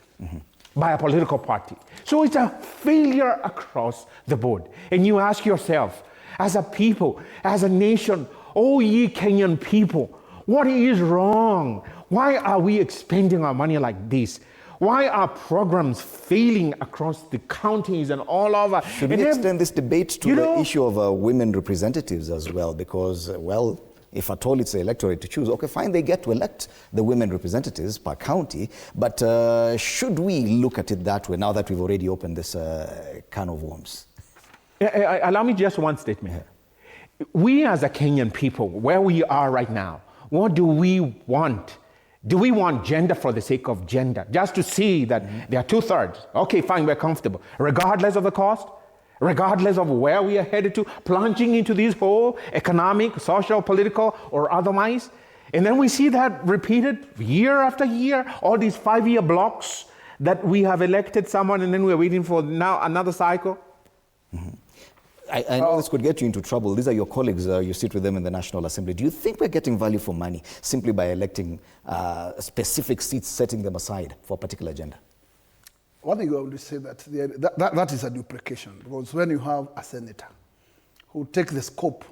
by a political party. So it's a failure across the board. And you ask yourself, as a people, as a nation, oh ye Kenyan people, what is wrong? Why are we expending our money like this? Why are programs failing across the counties and all over? Should we extend this debate to the issue of women representatives as well? Because, well, if at all it's the electorate to choose, okay, fine, they get to elect the women representatives per county, but should we look at it that way now that we've already opened this can of worms? Allow me just one statement here. We as a Kenyan people, where we are right now, what do we want? Do we want gender for the sake of gender? Just to see that there are two-thirds. Okay, fine, we're comfortable. Regardless of the cost, regardless of where we are headed to, plunging into this whole economic, social, political, or otherwise. And then we see that repeated year after year, all these 5-year blocks that we have elected someone and then we're waiting for now another cycle? I know this could get you into trouble. These are your colleagues. You sit with them in the National Assembly. Do you think we're getting value for money simply by electing specific seats, setting them aside for a particular agenda? One thing I would say that that is a duplication, because when you have a senator who takes the scope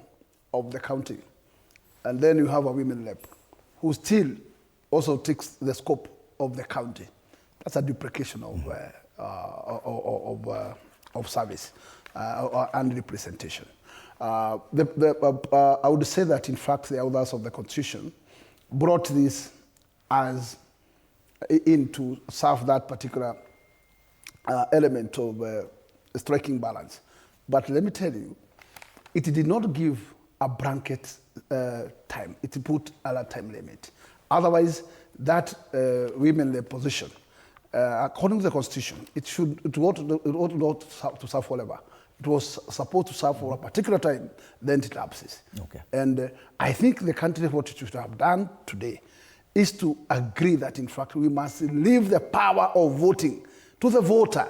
of the county, and then you have a women rep who still also takes the scope of the county, that's a duplication of service and representation. I would say that, in fact, the authors of the Constitution brought this as in to serve that particular element of striking balance. But let me tell you, it did not give a blanket time. It put a time limit. Otherwise, that women position, according to the Constitution, it ought not to serve forever. It was supposed to serve for a particular time, then it lapses. Okay. And I think the country, what it should have done today is to agree that, in fact, we must leave the power of voting to the voter.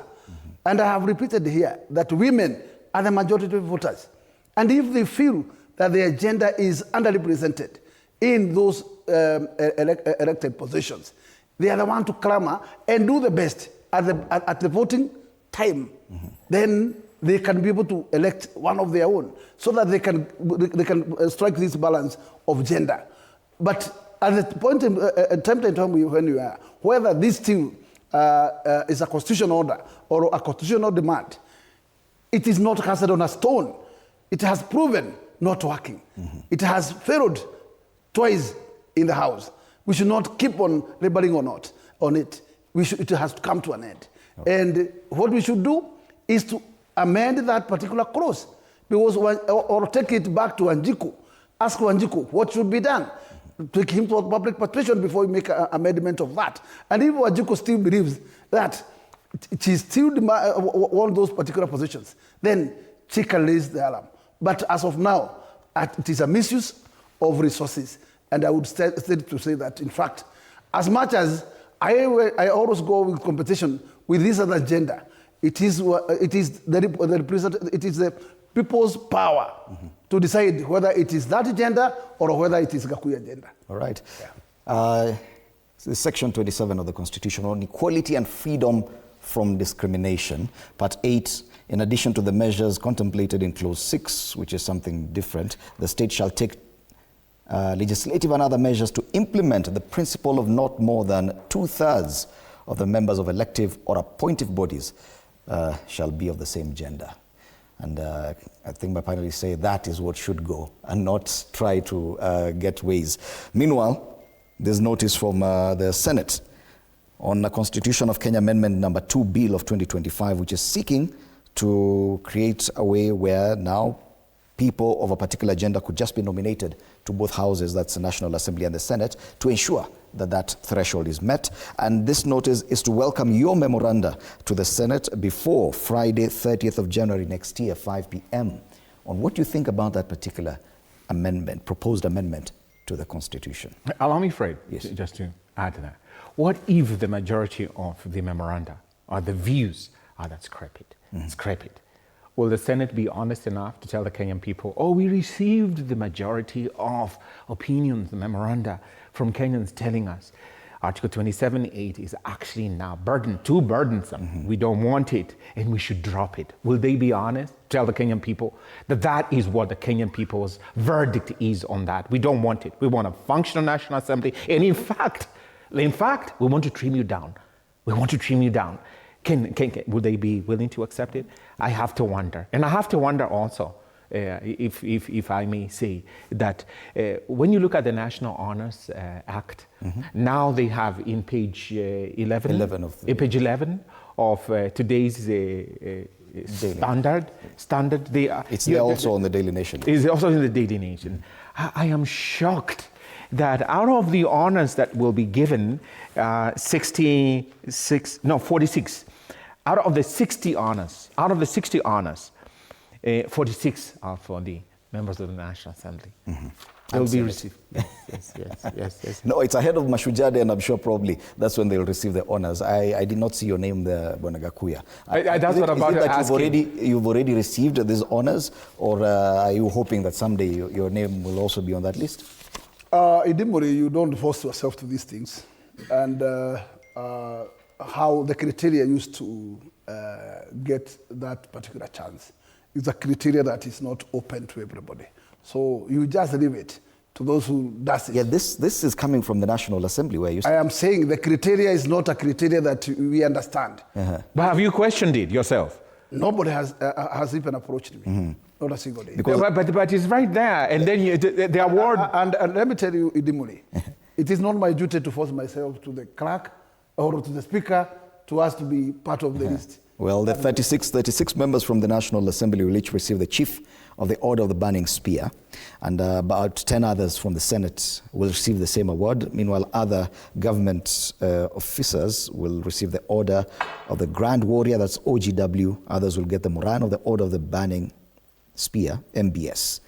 And I have repeated here that women are the majority of voters. And if they feel that their gender is underrepresented in those elected positions, they are the one to clamor and do the best at the voting time. Then they can be able to elect one of their own, so that they can strike this balance of gender. But at the point in time when you are, whether this thing is a constitutional order or a constitutional demand, it is not cast on a stone. It has proven not working. It has failed twice in the House. We should not keep on laboring on it. It has to come to an end. Okay. And what we should do is to amend that particular clause, because or take it back to Wanjiku. Ask Wanjiku what should be done. Take him to public participation before we make an amendment of that. And if Wanjiku still believes that she still wants those particular positions, then she can raise the alarm. But as of now, it is a misuse of resources. And I would say that, in fact, as much as I always go with competition with this other agenda, it is the people's power to decide whether it is that agenda or whether it is Gakuyu agenda. All right. Yeah. Section 27 of the Constitution on equality and freedom from discrimination, Part 8, in addition to the measures contemplated in Clause 6, which is something different, the state shall take legislative and other measures to implement the principle of not more than 2/3 of the members of elective or appointive bodies shall be of the same gender. And I think my panelists say that is what should go, and not try to get ways. Meanwhile, there's notice from the Senate on the Constitution of Kenya Amendment number 2 Bill of 2025, which is seeking to create a way where now people of a particular gender could just be nominated to both houses, that's the National Assembly and the Senate, to ensure that that threshold is met. And this notice is to welcome your memoranda to the Senate before Friday, 30th of January next year, 5 p.m. on what you think about that particular amendment, proposed amendment to the Constitution. Allow me, Fred, yes, just to add to that. What if the majority of the memoranda or the views are that scrap it? Will the Senate be honest enough to tell the Kenyan people, oh, we received the majority of opinions, the memoranda from Kenyans telling us Article 27.8 is actually now too burdensome. We don't want it and we should drop it. Will they be honest? Tell the Kenyan people that that is what the Kenyan people's verdict is on that. We don't want it. We want a functional National Assembly. And in fact, we want to trim you down. We want to trim you down. Will they be willing to accept it? I have to wonder. And I have to wonder also, if I may say, that when you look at the National Honors Act, now they have in page 11 of today's standard. It's there also on the Daily Nation. It's also in the Daily Nation. I am shocked that out of the honors that will be given, 46. Out of the 60 honors, 46 are for the members of the National Assembly. They'll be Senate. received. Yes. No, it's ahead of Mashujaa Day, and I'm sure probably that's when they'll receive the honors. I did not see your name there, Bwana Gakuya. That's what I'm about to ask you've already received these honors, or are you hoping that someday your name will also be on that list? Idimori, you don't force yourself to these things. And how the criteria used to get that particular chance is a criteria that is not open to everybody. So you just leave it to those who does it. Yeah, this is coming from the National Assembly where you... I am saying the criteria is not a criteria that we understand. But have you questioned it yourself? Nobody has even approached me. Not a single day. But it's right there, and then the award... And let me tell you, Idimuli, it is not my duty to force myself to the clerk or to the speaker to ask to be part of the list. Well, the 36 members from the National Assembly will each receive the Chief of the Order of the Burning Spear, and about 10 others from the Senate will receive the same award. Meanwhile, other government officers will receive the Order of the Grand Warrior, that's OGW. Others will get the Moran of the Order of the Burning Spear, MBS.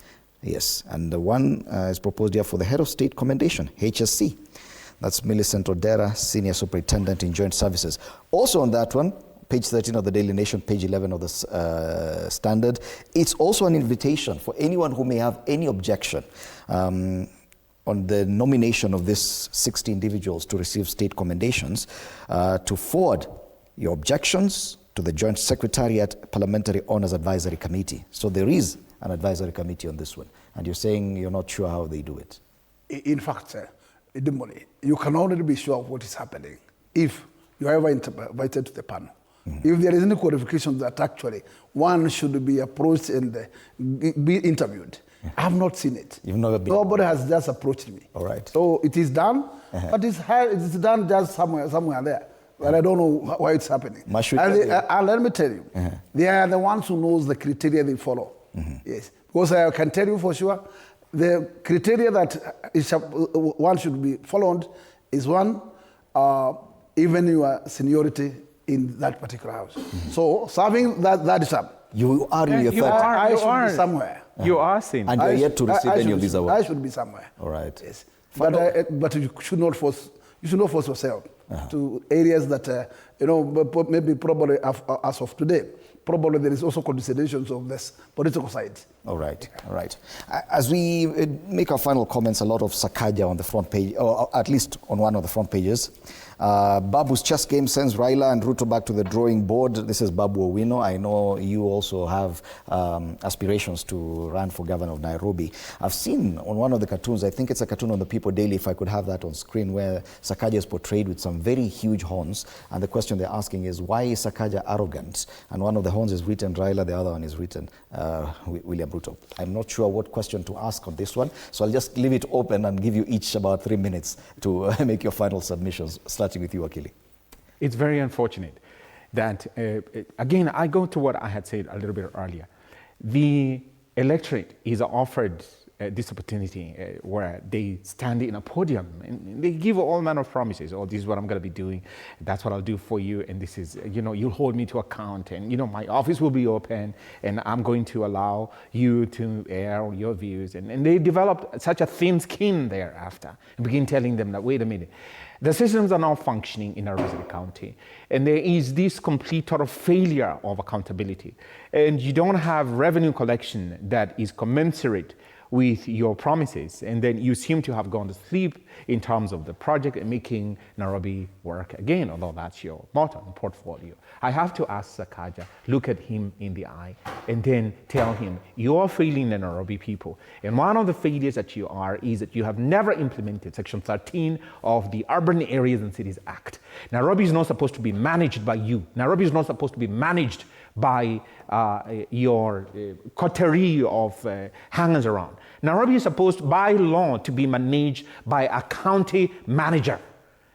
Yes, and the one is proposed here for the Head of State Commendation, HSC. That's Millicent Odera, Senior Superintendent in Joint Services. Also on that one, page 13 of the Daily Nation, page 11 of the Standard, it's also an invitation for anyone who may have any objection on the nomination of these 60 individuals to receive state commendations to forward your objections to the Joint Secretariat Parliamentary Honours Advisory Committee. So there is an advisory committee on this one, and you're saying you're not sure how they do it. In fact, you can already be sure of what is happening if you are ever invited to the panel. If there is any qualification that actually one should be approached and be interviewed, I have not seen it. You've never been. Nobody has just approached me. All right. So it is done, but it's done just somewhere there. But I don't know why it's happening. And let me tell you, they are the ones who knows the criteria they follow. Yes, because I can tell you for sure, the criteria that one should be followed is one, even your seniority in that particular house. So serving that term. You are in your third. I should be somewhere. You are seen. And you're yet to receive any of these awards. I should be somewhere. All right. Yes. But you should not force yourself to areas that, maybe probably as of today, probably there is also considerations of this political side. All right. As we make our final comments, a lot of Sakaja on the front page, or at least on one of the front pages. Babu's chess game sends Raila and Ruto back to the drawing board. This is Babu Owino. I know you also have aspirations to run for governor of Nairobi. I've seen on one of the cartoons, I think it's a cartoon on the People Daily, if I could have that on screen, where Sakaja is portrayed with some very huge horns. And the question they're asking is, why is Sakaja arrogant? And one of the horns is written Raila, the other one is written William Ruto. I'm not sure what question to ask on this one, so I'll just leave it open and give you each about 3 minutes to make your final submissions, starting with you, Akili. It's very unfortunate that, again, I go to what I had said a little bit earlier. The electorate is offered this opportunity where they stand in a podium and they give all manner of promises. Oh, this is what I'm going to be doing. That's what I'll do for you. And this is, you'll hold me to account. And, my office will be open and I'm going to allow you to air your views. And they developed such a thin skin thereafter and begin telling them that, wait a minute, the systems are now functioning in Nairobi County, and there is this complete total failure of accountability. And you don't have revenue collection that is commensurate with your promises, and then you seem to have gone to sleep in terms of the project and making Nairobi work again, although that's your motto and portfolio. I have to ask Sakaja, look at him in the eye, and then tell him, you're failing the Nairobi people. And one of the failures that you are is that you have never implemented Section 13 of the Urban Areas and Cities Act. Nairobi is not supposed to be managed by you. Nairobi is not supposed to be managed by your coterie of hangers around. Nairobi is supposed, by law, to be managed by a county manager.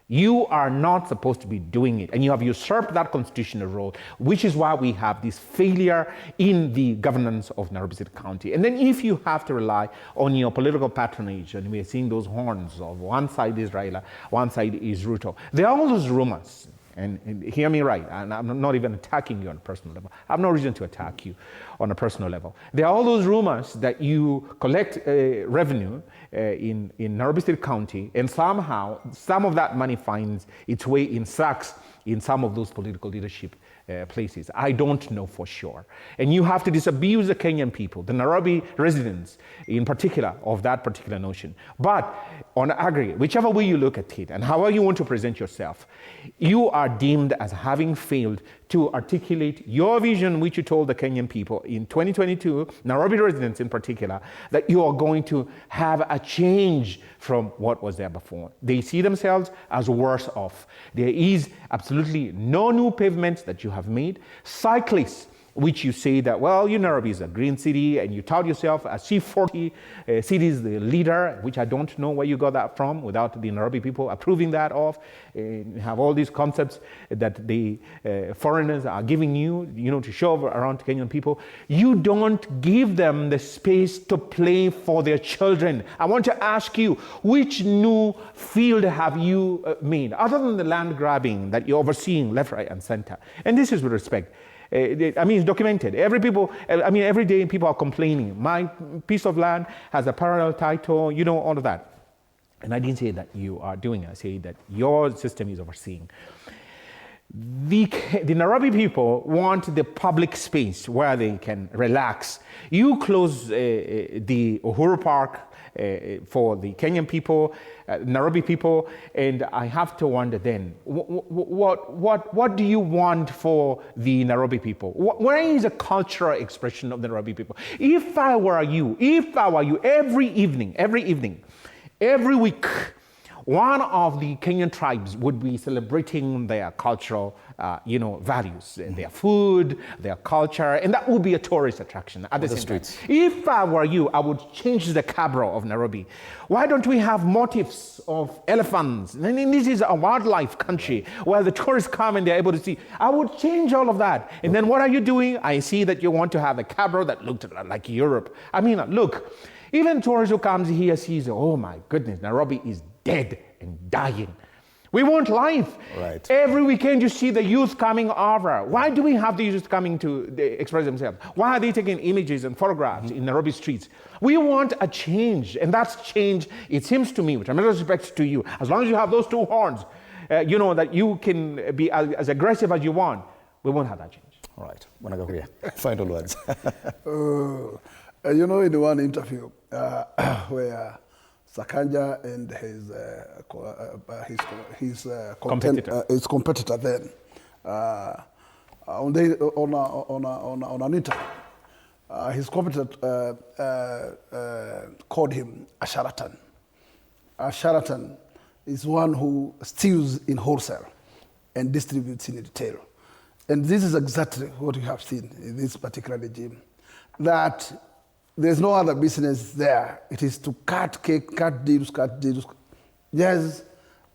You are not supposed to be doing it, and you have usurped that constitutional role, which is why we have this failure in the governance of Nairobi City County. And then if you have to rely on your political patronage, and we are seeing those horns of one side is Raila, one side is Ruto, there are all those rumors. and hear me right, and I'm not even attacking you on a personal level. I have no reason to attack you on a personal level. There are all those rumors that you collect revenue in Nairobi State County, and somehow some of that money finds its way in sacks in some of those political leadership places. I don't know for sure. And you have to disabuse the Kenyan people, the Nairobi residents in particular, of that particular notion. But on aggregate, whichever way you look at it and however you want to present yourself, you are deemed as having failed to articulate your vision, which you told the Kenyan people in 2022, Nairobi residents in particular, that you are going to have a change from what was there before. They see themselves as worse off. There is absolutely no new pavements that you have made. Cyclists, which you say that, well, Nairobi is a green city, and you tout yourself as C40 cities, the leader, which I don't know where you got that from without the Nairobi people approving that of. You have all these concepts that the foreigners are giving you, to show around Kenyan people. You don't give them the space to play for their children. I want to ask you, which new field have you made, other than the land grabbing that you're overseeing left, right, and center? And this is with respect. It's documented. Every day people are complaining. My piece of land has a parallel title, all of that. And I didn't say that you are doing it. I say that your system is overseeing. The Nairobi people want the public space where they can relax. You close the Uhuru Park for the Kenyan people, Nairobi people, and I have to wonder then, what do you want for the Nairobi people? Where is the cultural expression of the Nairobi people? If I were you, every evening, every week, one of the Kenyan tribes would be celebrating their cultural, values, their food, their culture, and that would be a tourist attraction at the same time. If I were you, I would change the Cabro of Nairobi. Why don't we have motifs of elephants? And this is a wildlife country where the tourists come and they're able to see. I would change all of that. And then what are you doing? I see that you want to have a Cabro that looked like Europe. Look, even tourists who comes here sees, oh my goodness, Nairobi is dead and dying. We want life. Right. Every weekend you see the youth coming over. Why do we have the youth coming to express themselves? Why are they taking images and photographs in Nairobi streets? We want a change, and that's change, it seems to me, with tremendous respect to you, as long as you have those two horns, that you can be as aggressive as you want, we won't have that change. All right. Wanagahuria, final words. In one interview where Sakanja and his competitor then on an interview, his competitor called him a charlatan. A charlatan is one who steals in wholesale and distributes in retail. And this is exactly what you have seen in this particular regime, that there's no other business there. It is to cut cake, cut deals. There's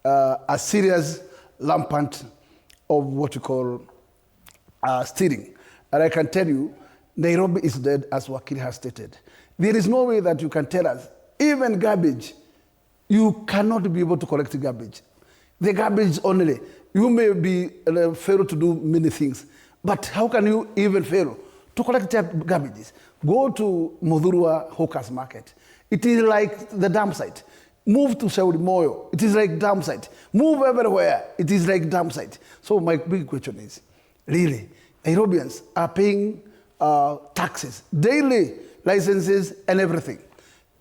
a serious rampant of what you call stealing. And I can tell you, Nairobi is dead, as Wakili has stated. There is no way that you can tell us, even garbage, you cannot be able to collect garbage. The garbage only. You may be fail to do many things, but how can you even fail to collect garbages? Go to Mudhurwa Hawkers Market. It is like the dump site. Move to Shauri Moyo. It is like dump site. Move everywhere. It is like dump site. So my big question is, really, Nairobians are paying taxes, daily licenses and everything.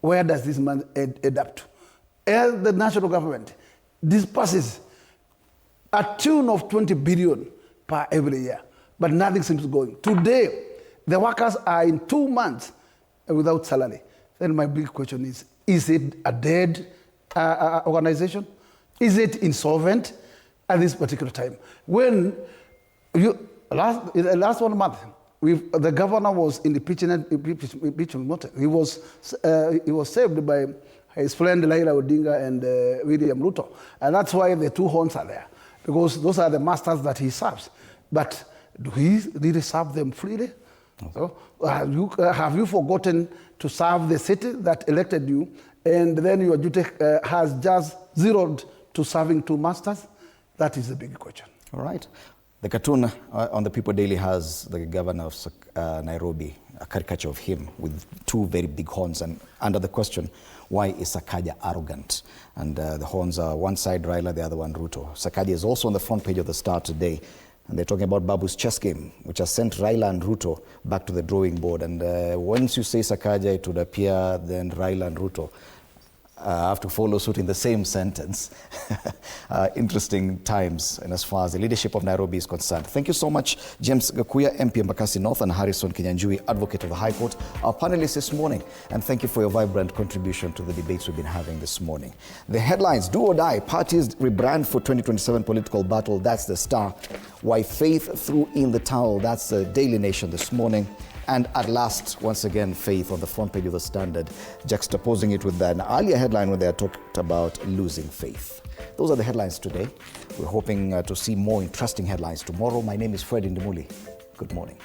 Where does this money add up to? As the national government disperses a tune of 20 billion per every year, but nothing seems going. Today, the workers are in 2 months without salary. Then my big question is it a dead organization? Is it insolvent at this particular time? When last 1 month, the governor was in the impeachment motor. He was saved by his friend Laila Odinga and William Ruto. And that's why the two horns are there, because those are the masters that he serves. But do he really serve them freely? So, have you forgotten to serve the city that elected you, and then your duty has just zeroed to serving two masters? That is the big question. All right. The cartoon on the People Daily has the governor of Nairobi, a caricature of him with two very big horns. And under the question, why is Sakaja arrogant? And the horns are one side Raila, the other one Ruto. Sakaja is also on the front page of the Star today. And they're talking about Babu's chess game, which has sent Raila and Ruto back to the drawing board. And once you say Sakaja, it would appear then Raila and Ruto have to follow suit in the same sentence. Interesting times, and as far as the leadership of Nairobi is concerned. Thank you so much, James Gakuya, MP Embakasi North, and Harrison Kinyanjui, Advocate of the High Court, our panelists this morning. And thank you for your vibrant contribution to the debates we've been having this morning. The headlines: do or die, parties rebrand for 2027 political battle. That's the Star. Why Faith threw in the towel. That's the Daily Nation this morning. And at last, once again, Faith on the front page of the Standard, juxtaposing it with an earlier headline where they had talked about losing faith. Those are the headlines today. We're hoping to see more interesting headlines tomorrow. My name is Fred Indimuli. Good morning.